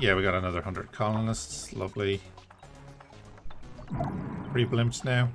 Yeah, we got another 100 colonists. Lovely. 3 blimps now.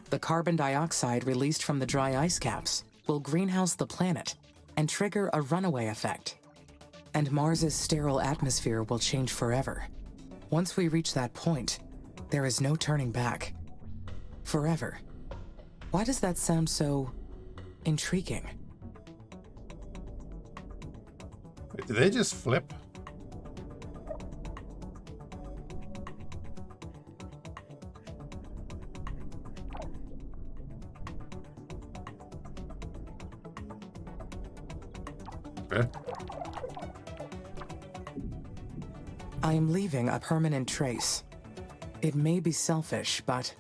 The carbon dioxide released from the dry ice caps will greenhouse the planet and trigger a runaway effect. And Mars's sterile atmosphere will change forever. Once we reach that point, there is no turning back. Forever. Why does that sound so intriguing? Wait, did they just flip? Okay. I am leaving a permanent trace. It may be selfish, but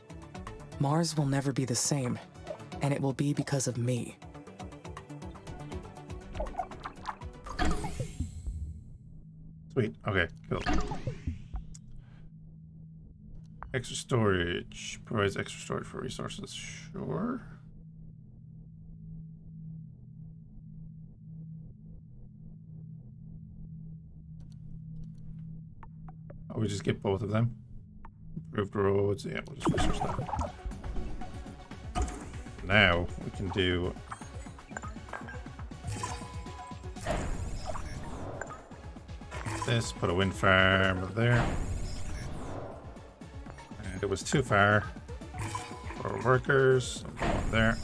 Mars will never be the same, and it will be because of me. Sweet. Okay, cool. Extra storage. Provides extra storage for resources. Sure. Oh, we just get both of them. Improved roads. Yeah, we'll just research that. Now we can do this. Put a wind farm there. And it was too far for workers. So put one there.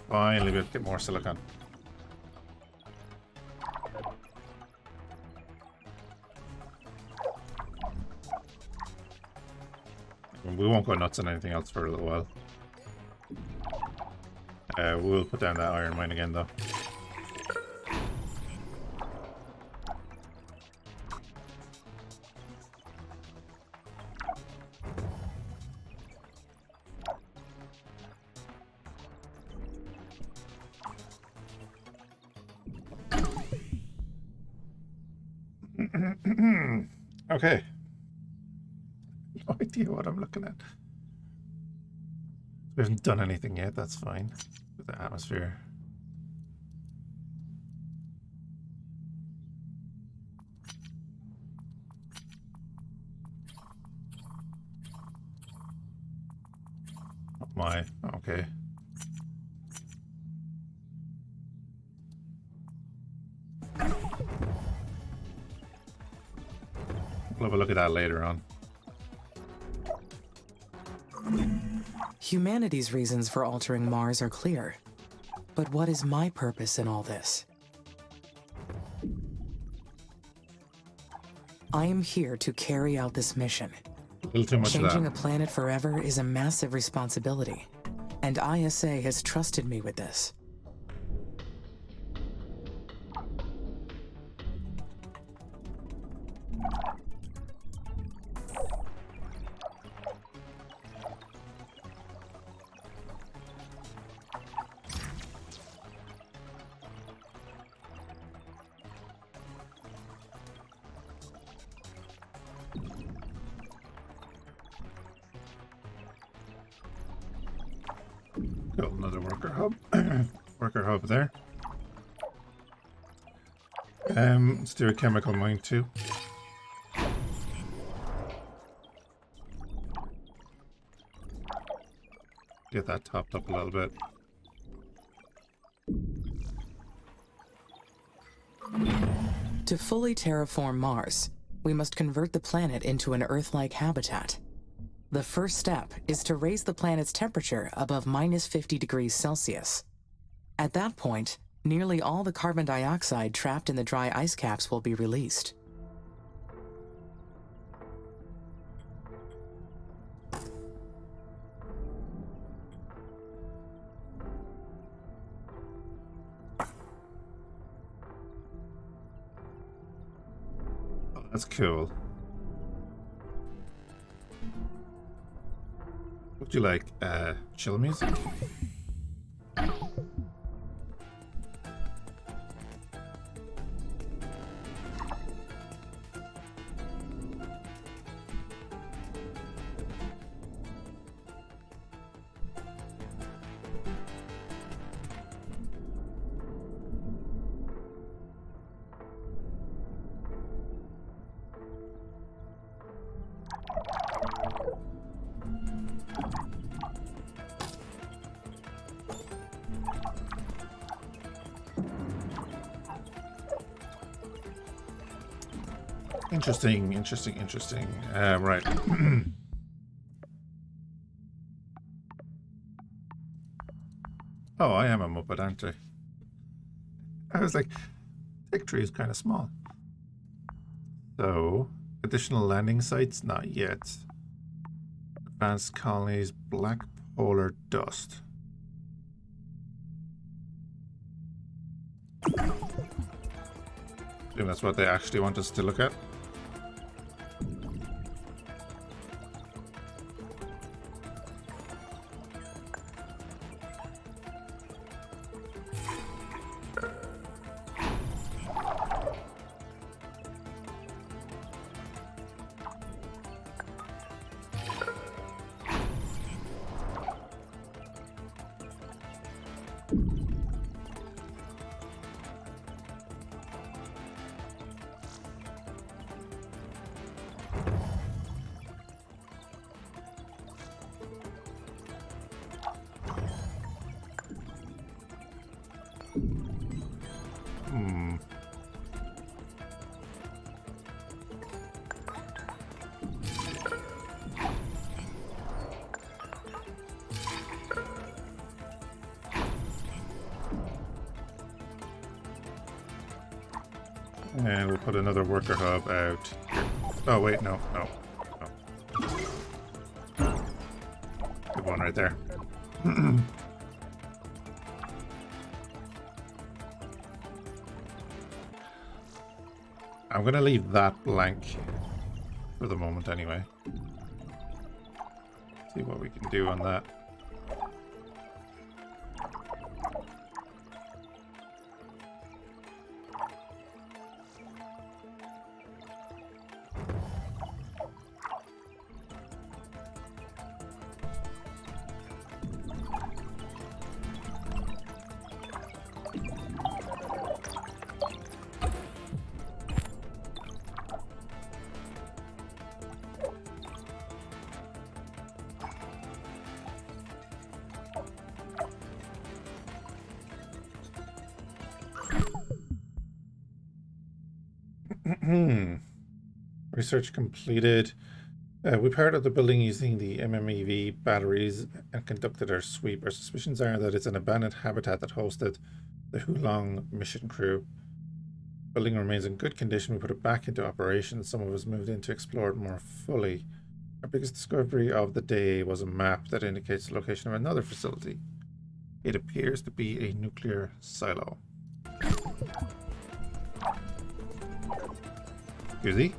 Finally, we'll get more silicon. We won't go nuts on anything else for a little while. We'll put down that iron mine again, though. Okay. No idea what I'm looking at. We haven't done anything yet, that's fine. With the atmosphere. Oh my, okay. We'll have a look at that later on. Humanity's reasons for altering Mars are clear. But what is my purpose in all this? I am here to carry out this mission. A little too much of Changing a that. planet forever is a massive responsibility, and ISA has trusted me with this. Got another worker hub. Worker hub there. Let's do a chemical mine too. Get that topped up a little bit. To fully terraform Mars, we must convert the planet into an Earth-like habitat. The first step is to raise the planet's temperature above -50 degrees Celsius. At that point, nearly all the carbon dioxide trapped in the dry ice caps will be released. Oh, that's cool. Would you like chill music? Interesting. Right. Oh, I am a Muppet, aren't I? I was like, Tech Tree is kind of small. So, additional landing sites? Not yet. Advanced colonies, black polar dust. I think that's what they actually want us to look at. And we'll put another worker hub out here. Oh, wait, no. Good one right there. I'm going to leave that blank for the moment anyway. See what we can do on that. Research completed. We powered up the building using the MMEV batteries and conducted our sweep. Our suspicions are that it's an abandoned habitat that hosted the Hulong mission crew. The building remains in good condition. We put it back into operation. Some of us moved in to explore it more fully. Our biggest discovery of the day was a map that indicates the location of another facility. It appears to be a nuclear silo. Excuse.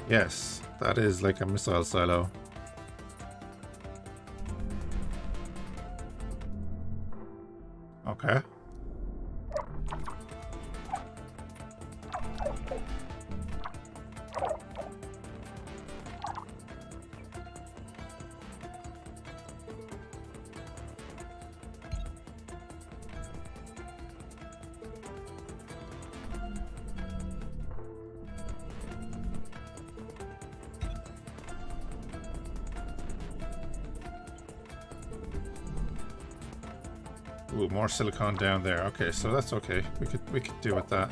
Yes, that is like a missile silo. Okay. Ooh, more silicon down there. Okay, so that's okay. We could do with that.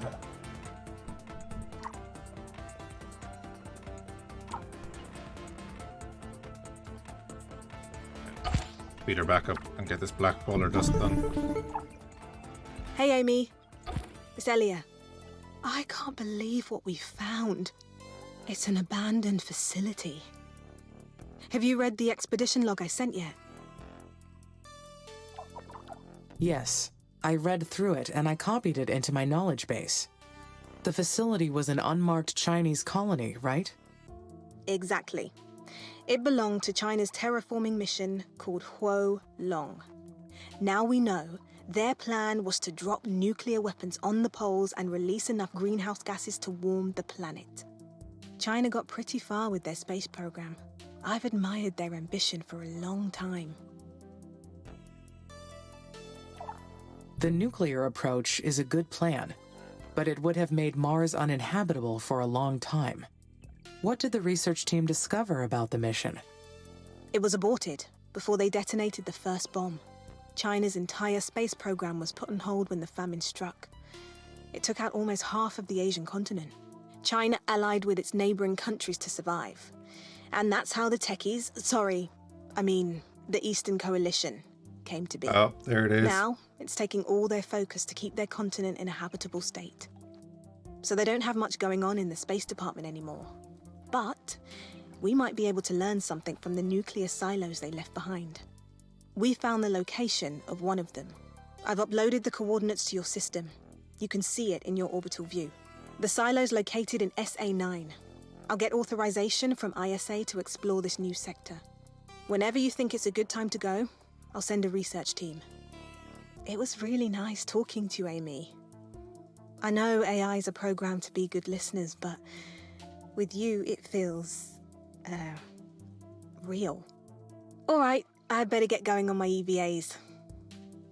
Speed her back up and get this black polar dust done. Hey, Amy. It's Elia. I can't believe what we found. It's an abandoned facility. Have you read the expedition log I sent yet? Yes, I read through it and I copied it into my knowledge base. The facility was an unmarked Chinese colony, right? Exactly. It belonged to China's terraforming mission called Huo Long. Now we know their plan was to drop nuclear weapons on the poles and release enough greenhouse gases to warm the planet. China got pretty far with their space program. I've admired their ambition for a long time. The nuclear approach is a good plan, but it would have made Mars uninhabitable for a long time. What did the research team discover about the mission? It was aborted before they detonated the first bomb. China's entire space program was put on hold when the famine struck. It took out almost half of the Asian continent. China allied with its neighboring countries to survive. And that's how the techies, the Eastern Coalition, came to be. Oh, there it is. Now, it's taking all their focus to keep their continent in a habitable state. So they don't have much going on in the space department anymore. But we might be able to learn something from the nuclear silos they left behind. We found the location of one of them. I've uploaded the coordinates to your system. You can see it in your orbital view. The silo's located in SA9. I'll get authorization from ISA to explore this new sector. Whenever you think it's a good time to go, I'll send a research team. It was really nice talking to you, Amy. I know AIs are programmed to be good listeners, but with you, it feels, real. All right, I'd better get going on my EVAs.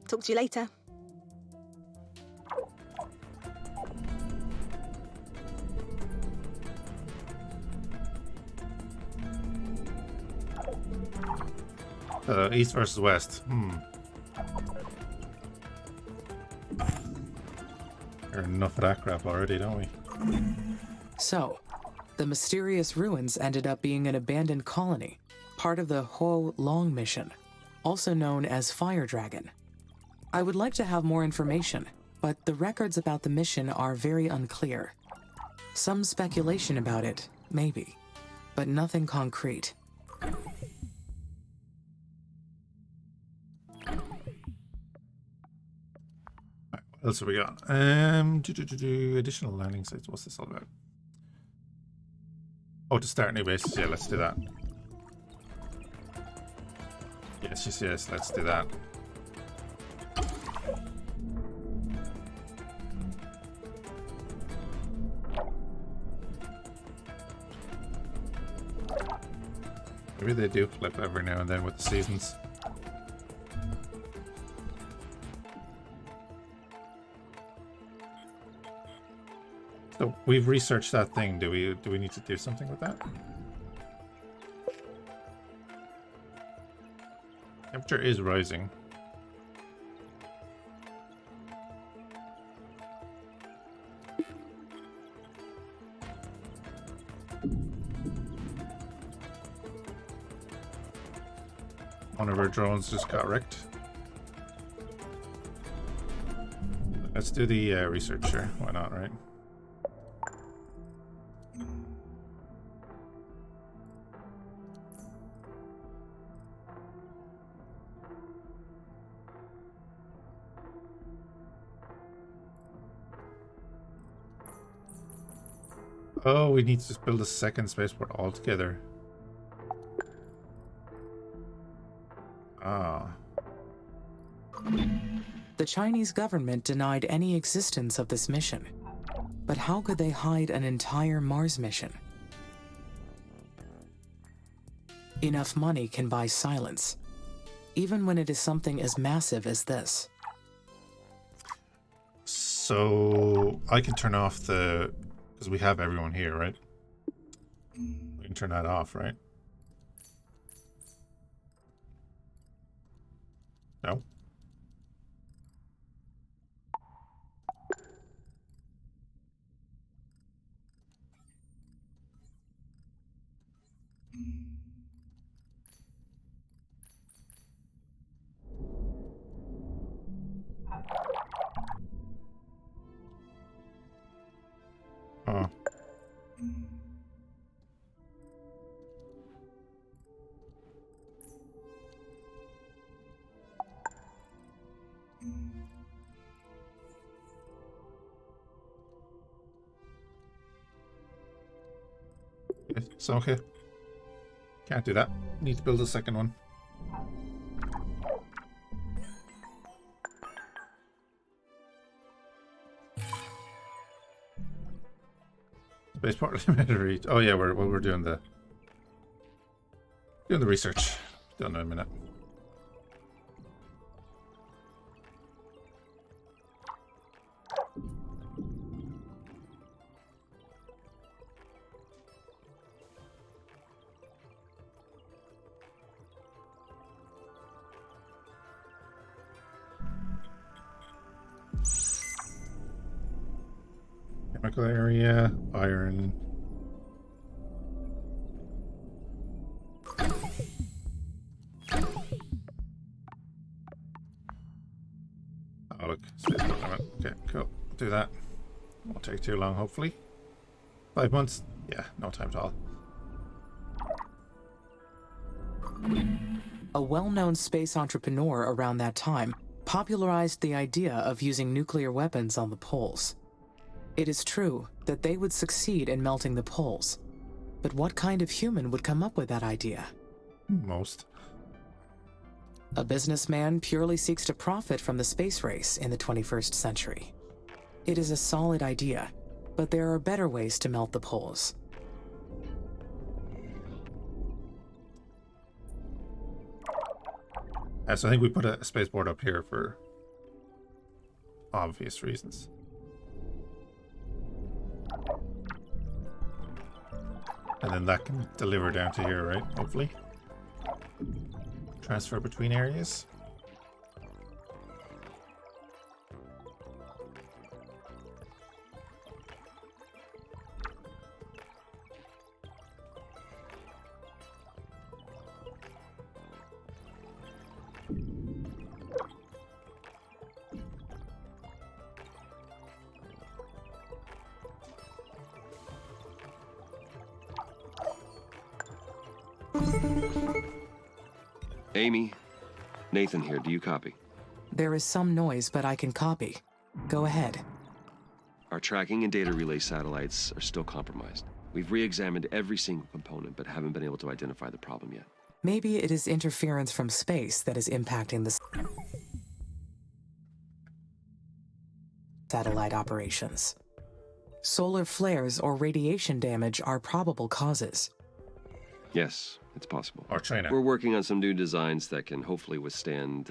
Talk to you later. East versus west. Heard enough of that crap already, don't we? So, the mysterious ruins ended up being an abandoned colony, part of the Huo Long mission, also known as Fire Dragon. I would like to have more information, but the records about the mission are very unclear. Some speculation about it, maybe, but nothing concrete. What else have we got? Additional landing sites. What's this all about? Oh, to start new bases. Yeah, let's do that. Yes, let's do that. Maybe they do flip every now and then with the seasons. So we've researched that thing. Do we need to do something with that? Temperature is rising. One of our drones just got wrecked. Let's do the research here. Why not, right? Oh, we need to build a second spaceport altogether. Ah. The Chinese government denied any existence of this mission. But how could they hide an entire Mars mission? Enough money can buy silence, even when it is something as massive as this. So I can turn off the, because we have everyone here, right? We can turn that off, right? No. Oh. It's okay. Can't do that. Need to build a second one. Spaceport limited reach. Oh yeah, we're doing the research. Done in a minute. Chemical area, iron. Oh look, spaceport limit. Okay, cool. Do that. Won't take too long, hopefully. 5 months? Yeah, no time at all. A well-known space entrepreneur around that time popularized the idea of using nuclear weapons on the poles. It is true that they would succeed in melting the poles, but what kind of human would come up with that idea? Most. A businessman purely seeks to profit from the space race in the 21st century. It is a solid idea, but there are better ways to melt the poles. So I think we put a spaceport up here for obvious reasons. And then that can deliver down to here, right? Hopefully. Transfer between areas. Amy, Nathan here. Do you copy? There is some noise, but I can copy. Go ahead. Our tracking and data relay satellites are still compromised. We've re-examined every single component, but haven't been able to identify the problem yet. Maybe it is interference from space that is impacting the satellite operations. Solar flares or radiation damage are probable causes. Yes, it's possible. Or China. We're working on some new designs that can hopefully withstand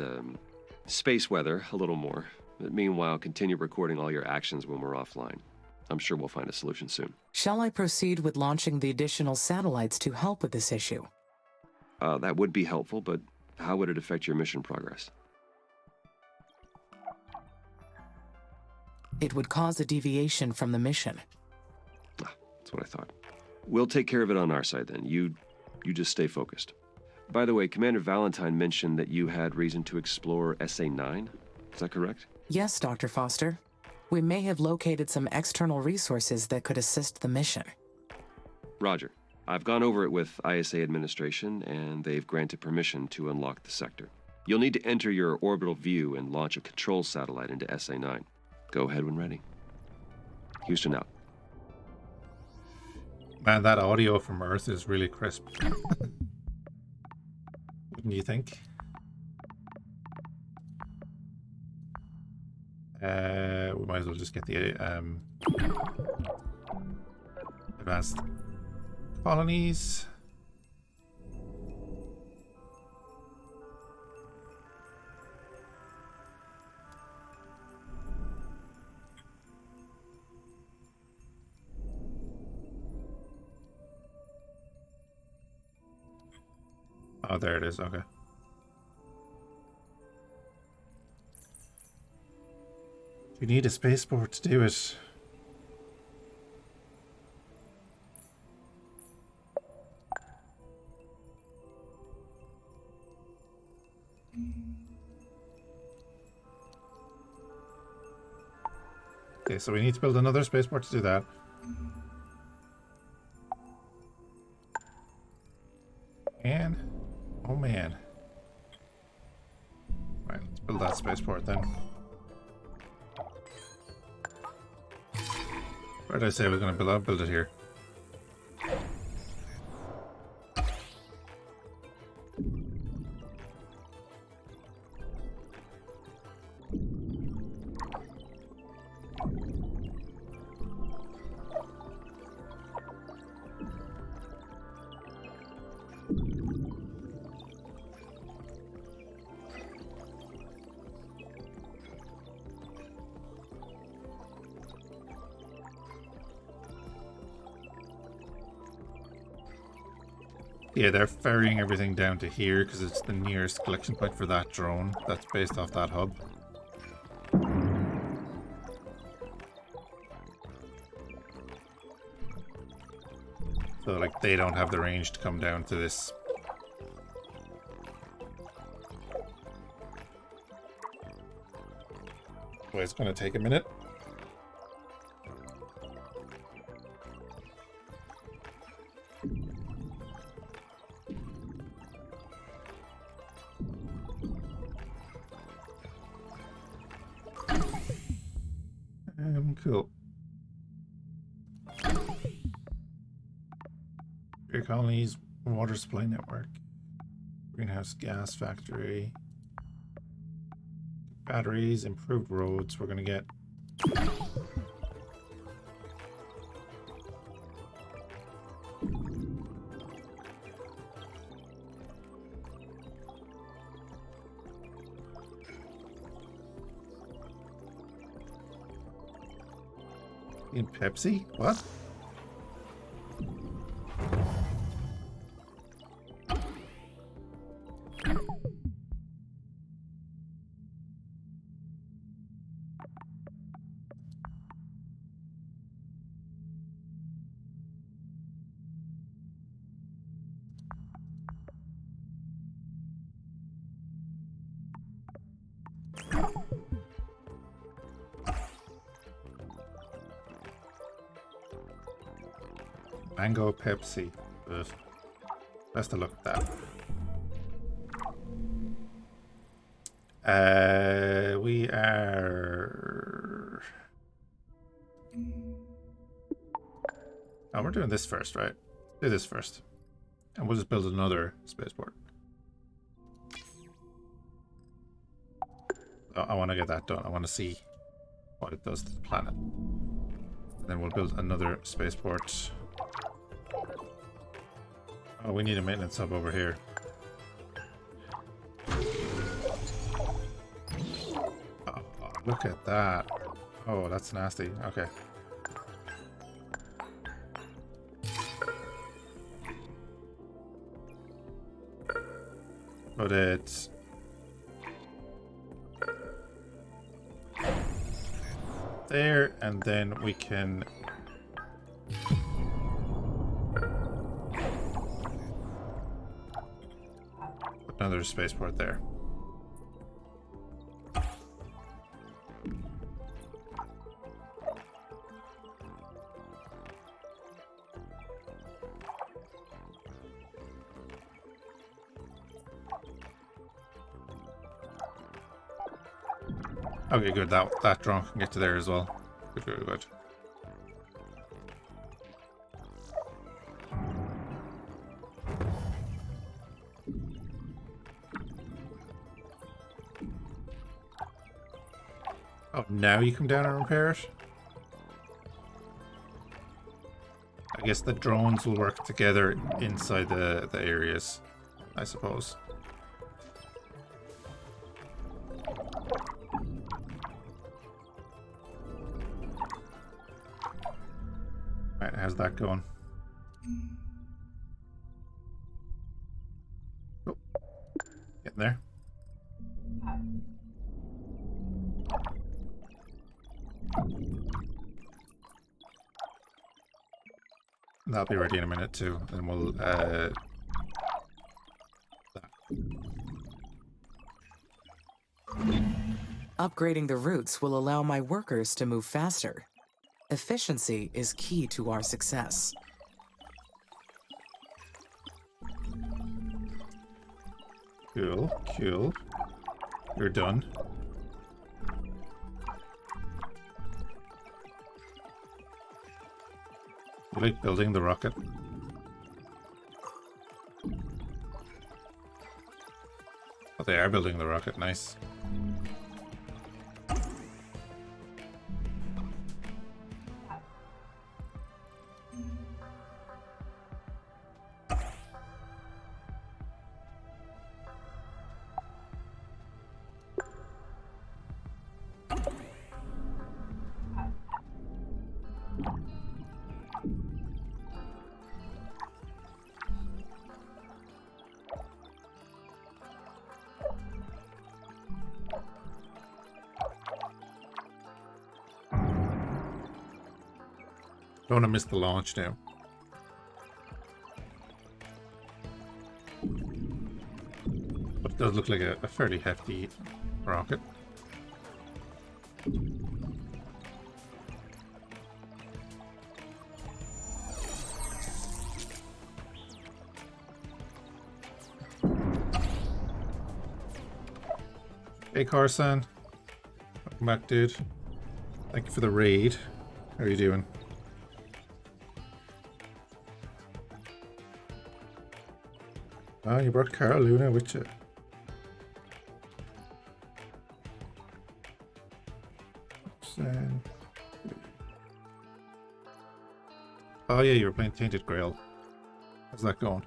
space weather a little more. But meanwhile, continue recording all your actions when we're offline. I'm sure we'll find a solution soon. Shall I proceed with launching the additional satellites to help with this issue? That would be helpful, but How would it affect your mission progress? It would cause a deviation from the mission. That's what I thought. We'll take care of it on our side then. You just stay focused. By the way, Commander Valentine mentioned that you had reason to explore SA-9. Is that correct? Yes, Dr. Foster. We may have located some external resources that could assist the mission. Roger. I've gone over it with ISA administration, and they've granted permission to unlock the sector. You'll need to enter your orbital view and launch a control satellite into SA-9. Go ahead when ready. Houston out. Man, that audio from Earth is really crisp. Wouldn't you think? We might as well just get the advanced colonies. Oh, there it is. Okay. You need a spaceport to do it. Okay, so we need to build another spaceport to do that. And, oh man. Right, let's build that spaceport then. Where did I say I was going to build? I'll build it here. Yeah, they're ferrying everything down to here because it's the nearest collection point for that drone that's based off that hub. So, like, they don't have the range to come down to this. So it's going to take a minute. Cool. Air colonies, water supply network, greenhouse gas factory, batteries, improved roads. We're gonna get in Pepsi? What? Mango Pepsi. Ugh. Best to look at that. We are... Oh, we're doing this first, right? Do this first. And we'll just build another spaceport. Oh, I want to get that done. I want to see what it does to the planet. And then we'll build another spaceport. Oh, we need a maintenance hub over here. Oh, look at that. Oh, that's nasty. Okay. Put it there, and then we can put another spaceport there. Okay, good. That drone can get to there as well. Good, good, good. Oh, now you come down and repair it? I guess the drones will work together inside the areas, I suppose. Right, how's that going? Oh, getting there. That'll be ready in a minute too, and we'll Upgrading the routes will allow my workers to move faster. Efficiency is key to our success. Cool, cool. You're done. You like building the rocket? Oh, they are building the rocket, nice. Don't want to miss the launch now. But it does look like a fairly hefty rocket. Hey Carson. Welcome back, dude. Thank you for the raid. How are you doing? Oh, you brought Carl Luna with you. Oh yeah, you were playing Tainted Grail. How's that going?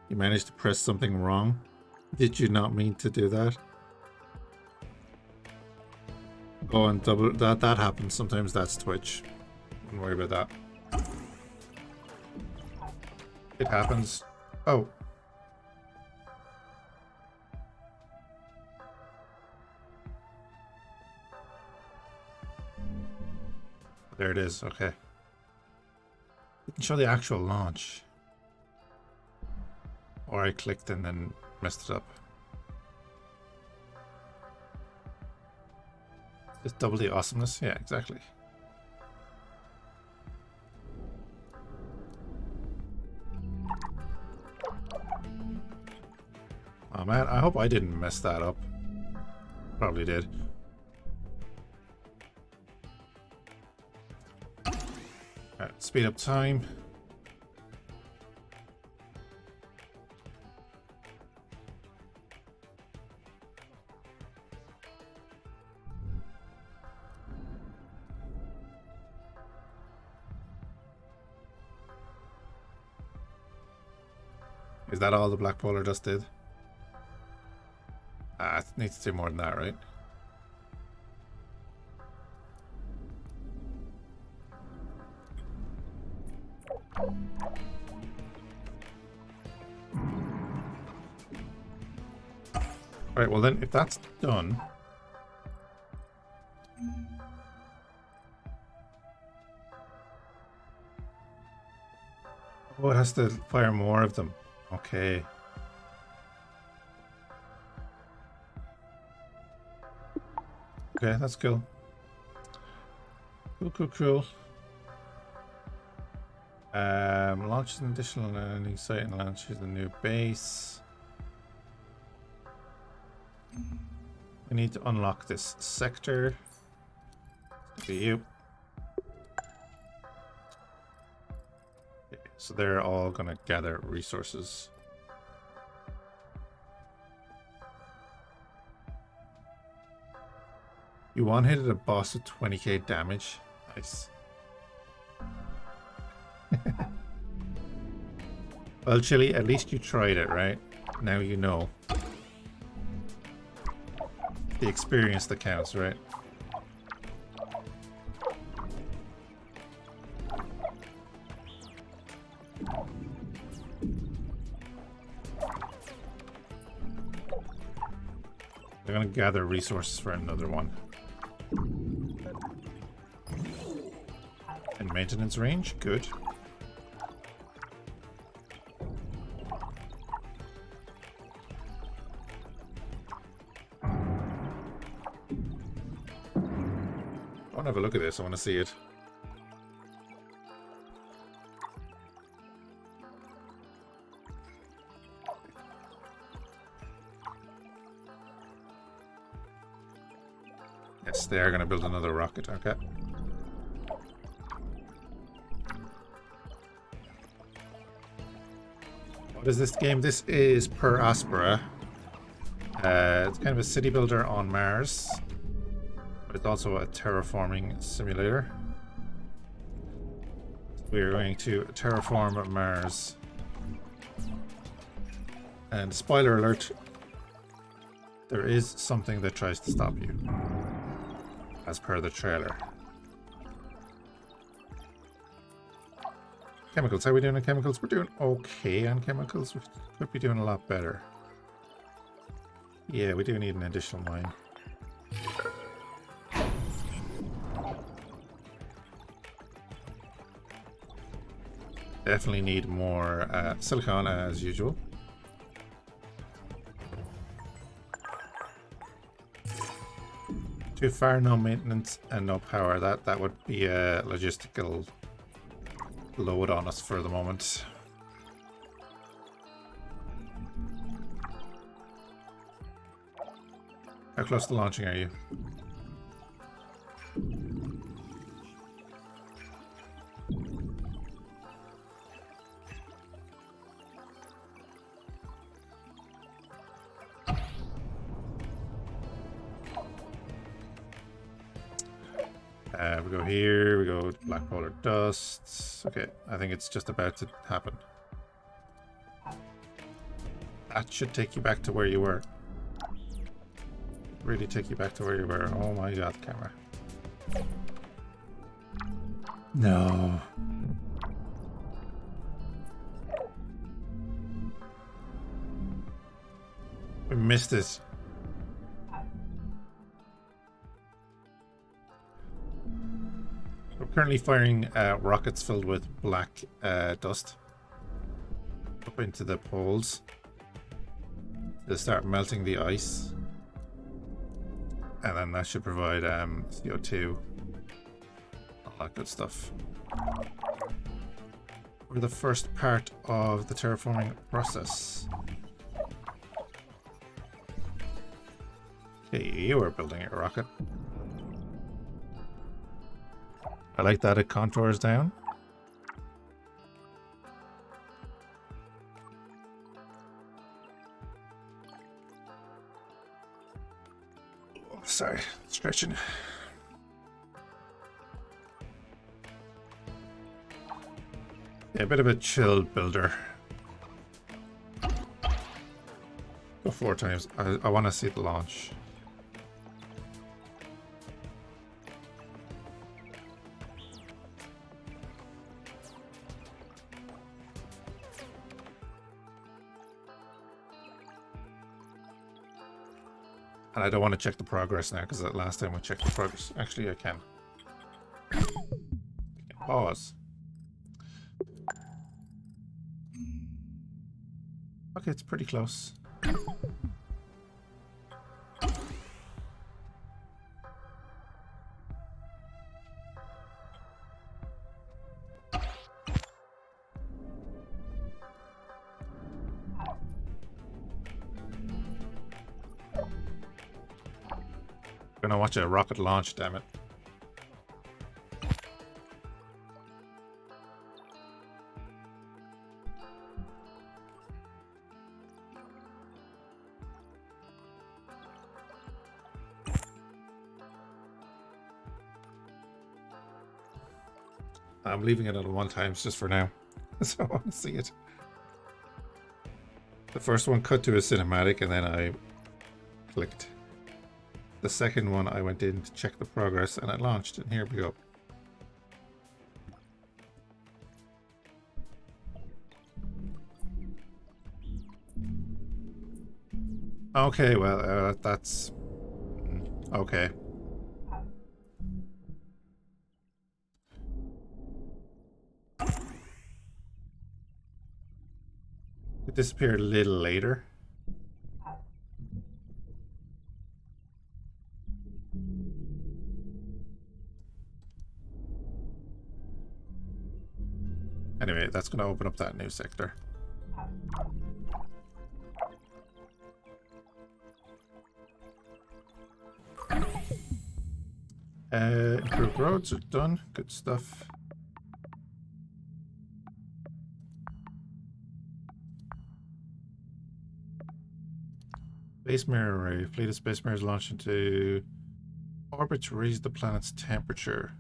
You managed to press something wrong? Did you not mean to do that? Oh, and double that happens sometimes. That's Twitch. Don't worry about that. It happens. Oh. There it is. Okay. Didn't show the actual launch. Or I clicked and then messed it up. It's double the awesomeness. Yeah, exactly. Oh man, I hope I didn't mess that up. Probably did. Alright, speed up time. Is that all the black polar dust did? It needs to do more than that, right? Right, well then, if that's done... Oh, it has to fire more of them. Okay. Okay, that's cool. Cool. Launches an additional landing site and launches a new base. We need to unlock this sector. Look at you. Okay, so they're all gonna gather resources. You one-hitted a boss with 20k damage. Nice. Well, Chili, at least you tried it, right? Now you know. The experience that counts, right? They're gonna gather resources for another one. And maintenance range, good. I want to have a look at this, I want to see it. Yes, they are going to build another rocket, okay. What is this game? This is per Aspera. It's kind of a city builder on Mars. But it's also a terraforming simulator. We are going to terraform Mars. And spoiler alert, there is something that tries to stop you. As per the trailer. Chemicals, how are we doing on chemicals? We're doing okay on chemicals. We could be doing a lot better. Yeah, we do need an additional mine. Definitely need more silicon as usual. Too far, no maintenance and no power. That would be a logistical load on us for the moment. How close to launching are you? We go here, we go black polar dust. Okay, I think it's just about to happen. That should take you back to where you were. Really take you back to where you were. Oh my god, camera. No. We missed it. We're currently firing rockets filled with black dust up into the poles to start melting the ice, and then that should provide CO2, all that good stuff. We're the first part of the terraforming process. Okay, you are building a rocket. I like that it contours down. Oh, sorry, stretching. Yeah, a bit of a chilled builder. Go 4 times. I want to see the launch. And I don't want to check the progress now because last time we checked the progress. Actually, I can. Pause. Okay, it's pretty close. Gonna watch a rocket launch, damn it. I'm leaving it on 1x just for now, so I want to see it. The first one cut to a cinematic and then I clicked. The second one I went in to check the progress and it launched, and here we go. Okay, well, that's... okay. It disappeared a little later. Anyway, that's going to open up that new sector. Improved roads are done. Good stuff. Space mirror array. Fleet of space mirrors launched into orbit to raise the planet's temperature.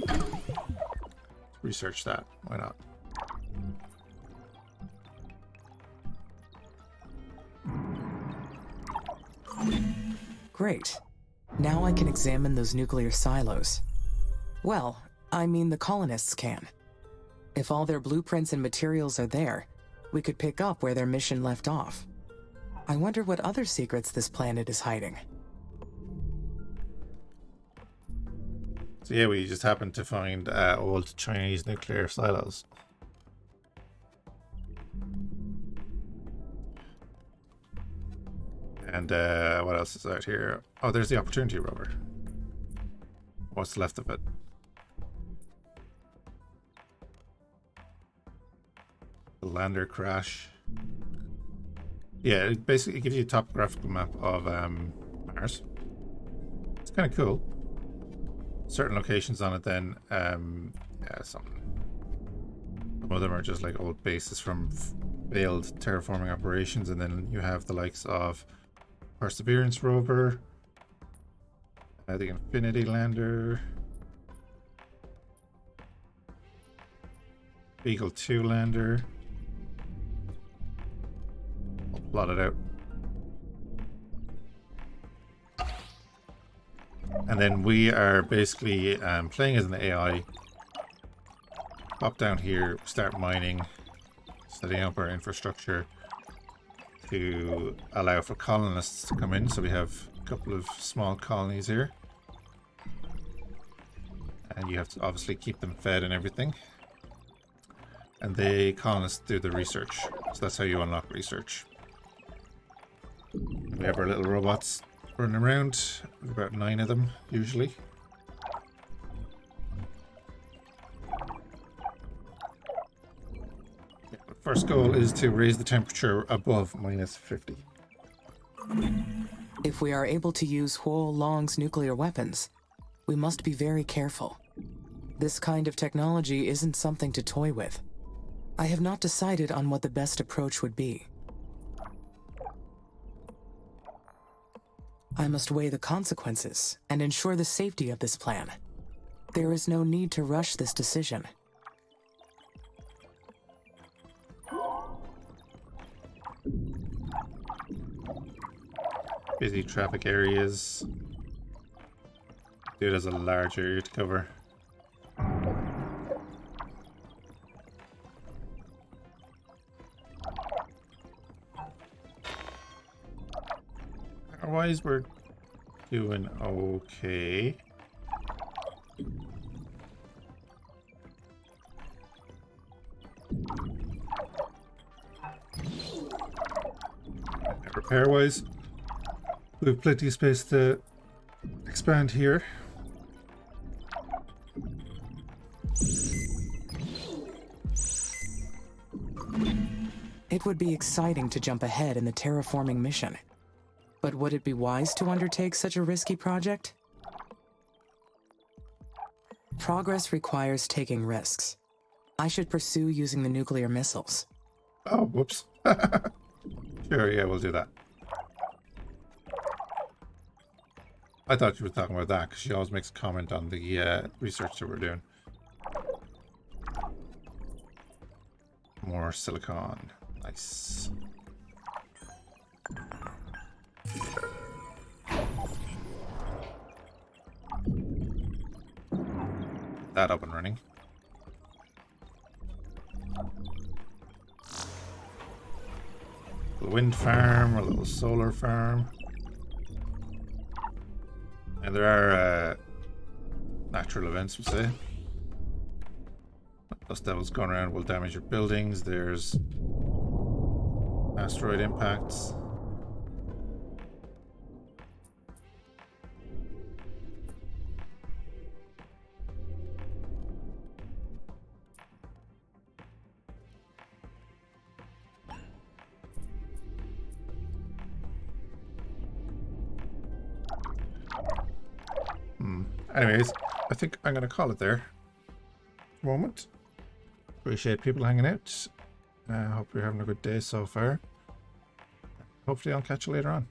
Let's research that. Why not? Great. Now I can examine those nuclear silos. Well, I mean the colonists can. If all their blueprints and materials are there, we could pick up where their mission left off. I wonder what other secrets this planet is hiding. So yeah, we just happened to find old Chinese nuclear silos. And what else is out here? Oh, there's the opportunity rover. What's left of it? The lander crash. Yeah, it basically gives you a topographical map of Mars. It's kind of cool. Certain locations on it then, yeah, some of them are just like old bases from failed terraforming operations, and then you have the likes of Perseverance rover, the Infinity lander, Beagle 2 lander. I'll plot it out. And then we are basically playing as an AI. Pop down here, start mining, setting up our infrastructure to allow for colonists to come in. So we have a couple of small colonies here. And you have to obviously keep them fed and everything. And the colonists do the research. So that's how you unlock research. We have our little robots running around. We've about 9 of them, usually. First goal is to raise the temperature above -50. If we are able to use Huo Long's nuclear weapons, we must be very careful. This kind of technology isn't something to toy with. I have not decided on what the best approach would be. I must weigh the consequences and ensure the safety of this plan. There is no need to rush this decision. Busy traffic areas. Dude has a large area to cover. Repair-wise, we're doing okay. Repair-wise, we have plenty of space to expand here. It would be exciting to jump ahead in the terraforming mission. But would it be wise to undertake such a risky project? Progress requires taking risks. I should pursue using the nuclear missiles. Oh, whoops. Sure, yeah, we'll do that. I thought you were talking about that, because she always makes a comment on the research that we're doing. More silicon. Nice. That up and running. A wind farm, a little solar farm. And there are natural events, we say. Dust devils going around will damage your buildings. There's asteroid impacts. Anyways, I think I'm going to call it there for a moment. Appreciate people hanging out. Hope you're having a good day so far. Hopefully I'll catch you later on.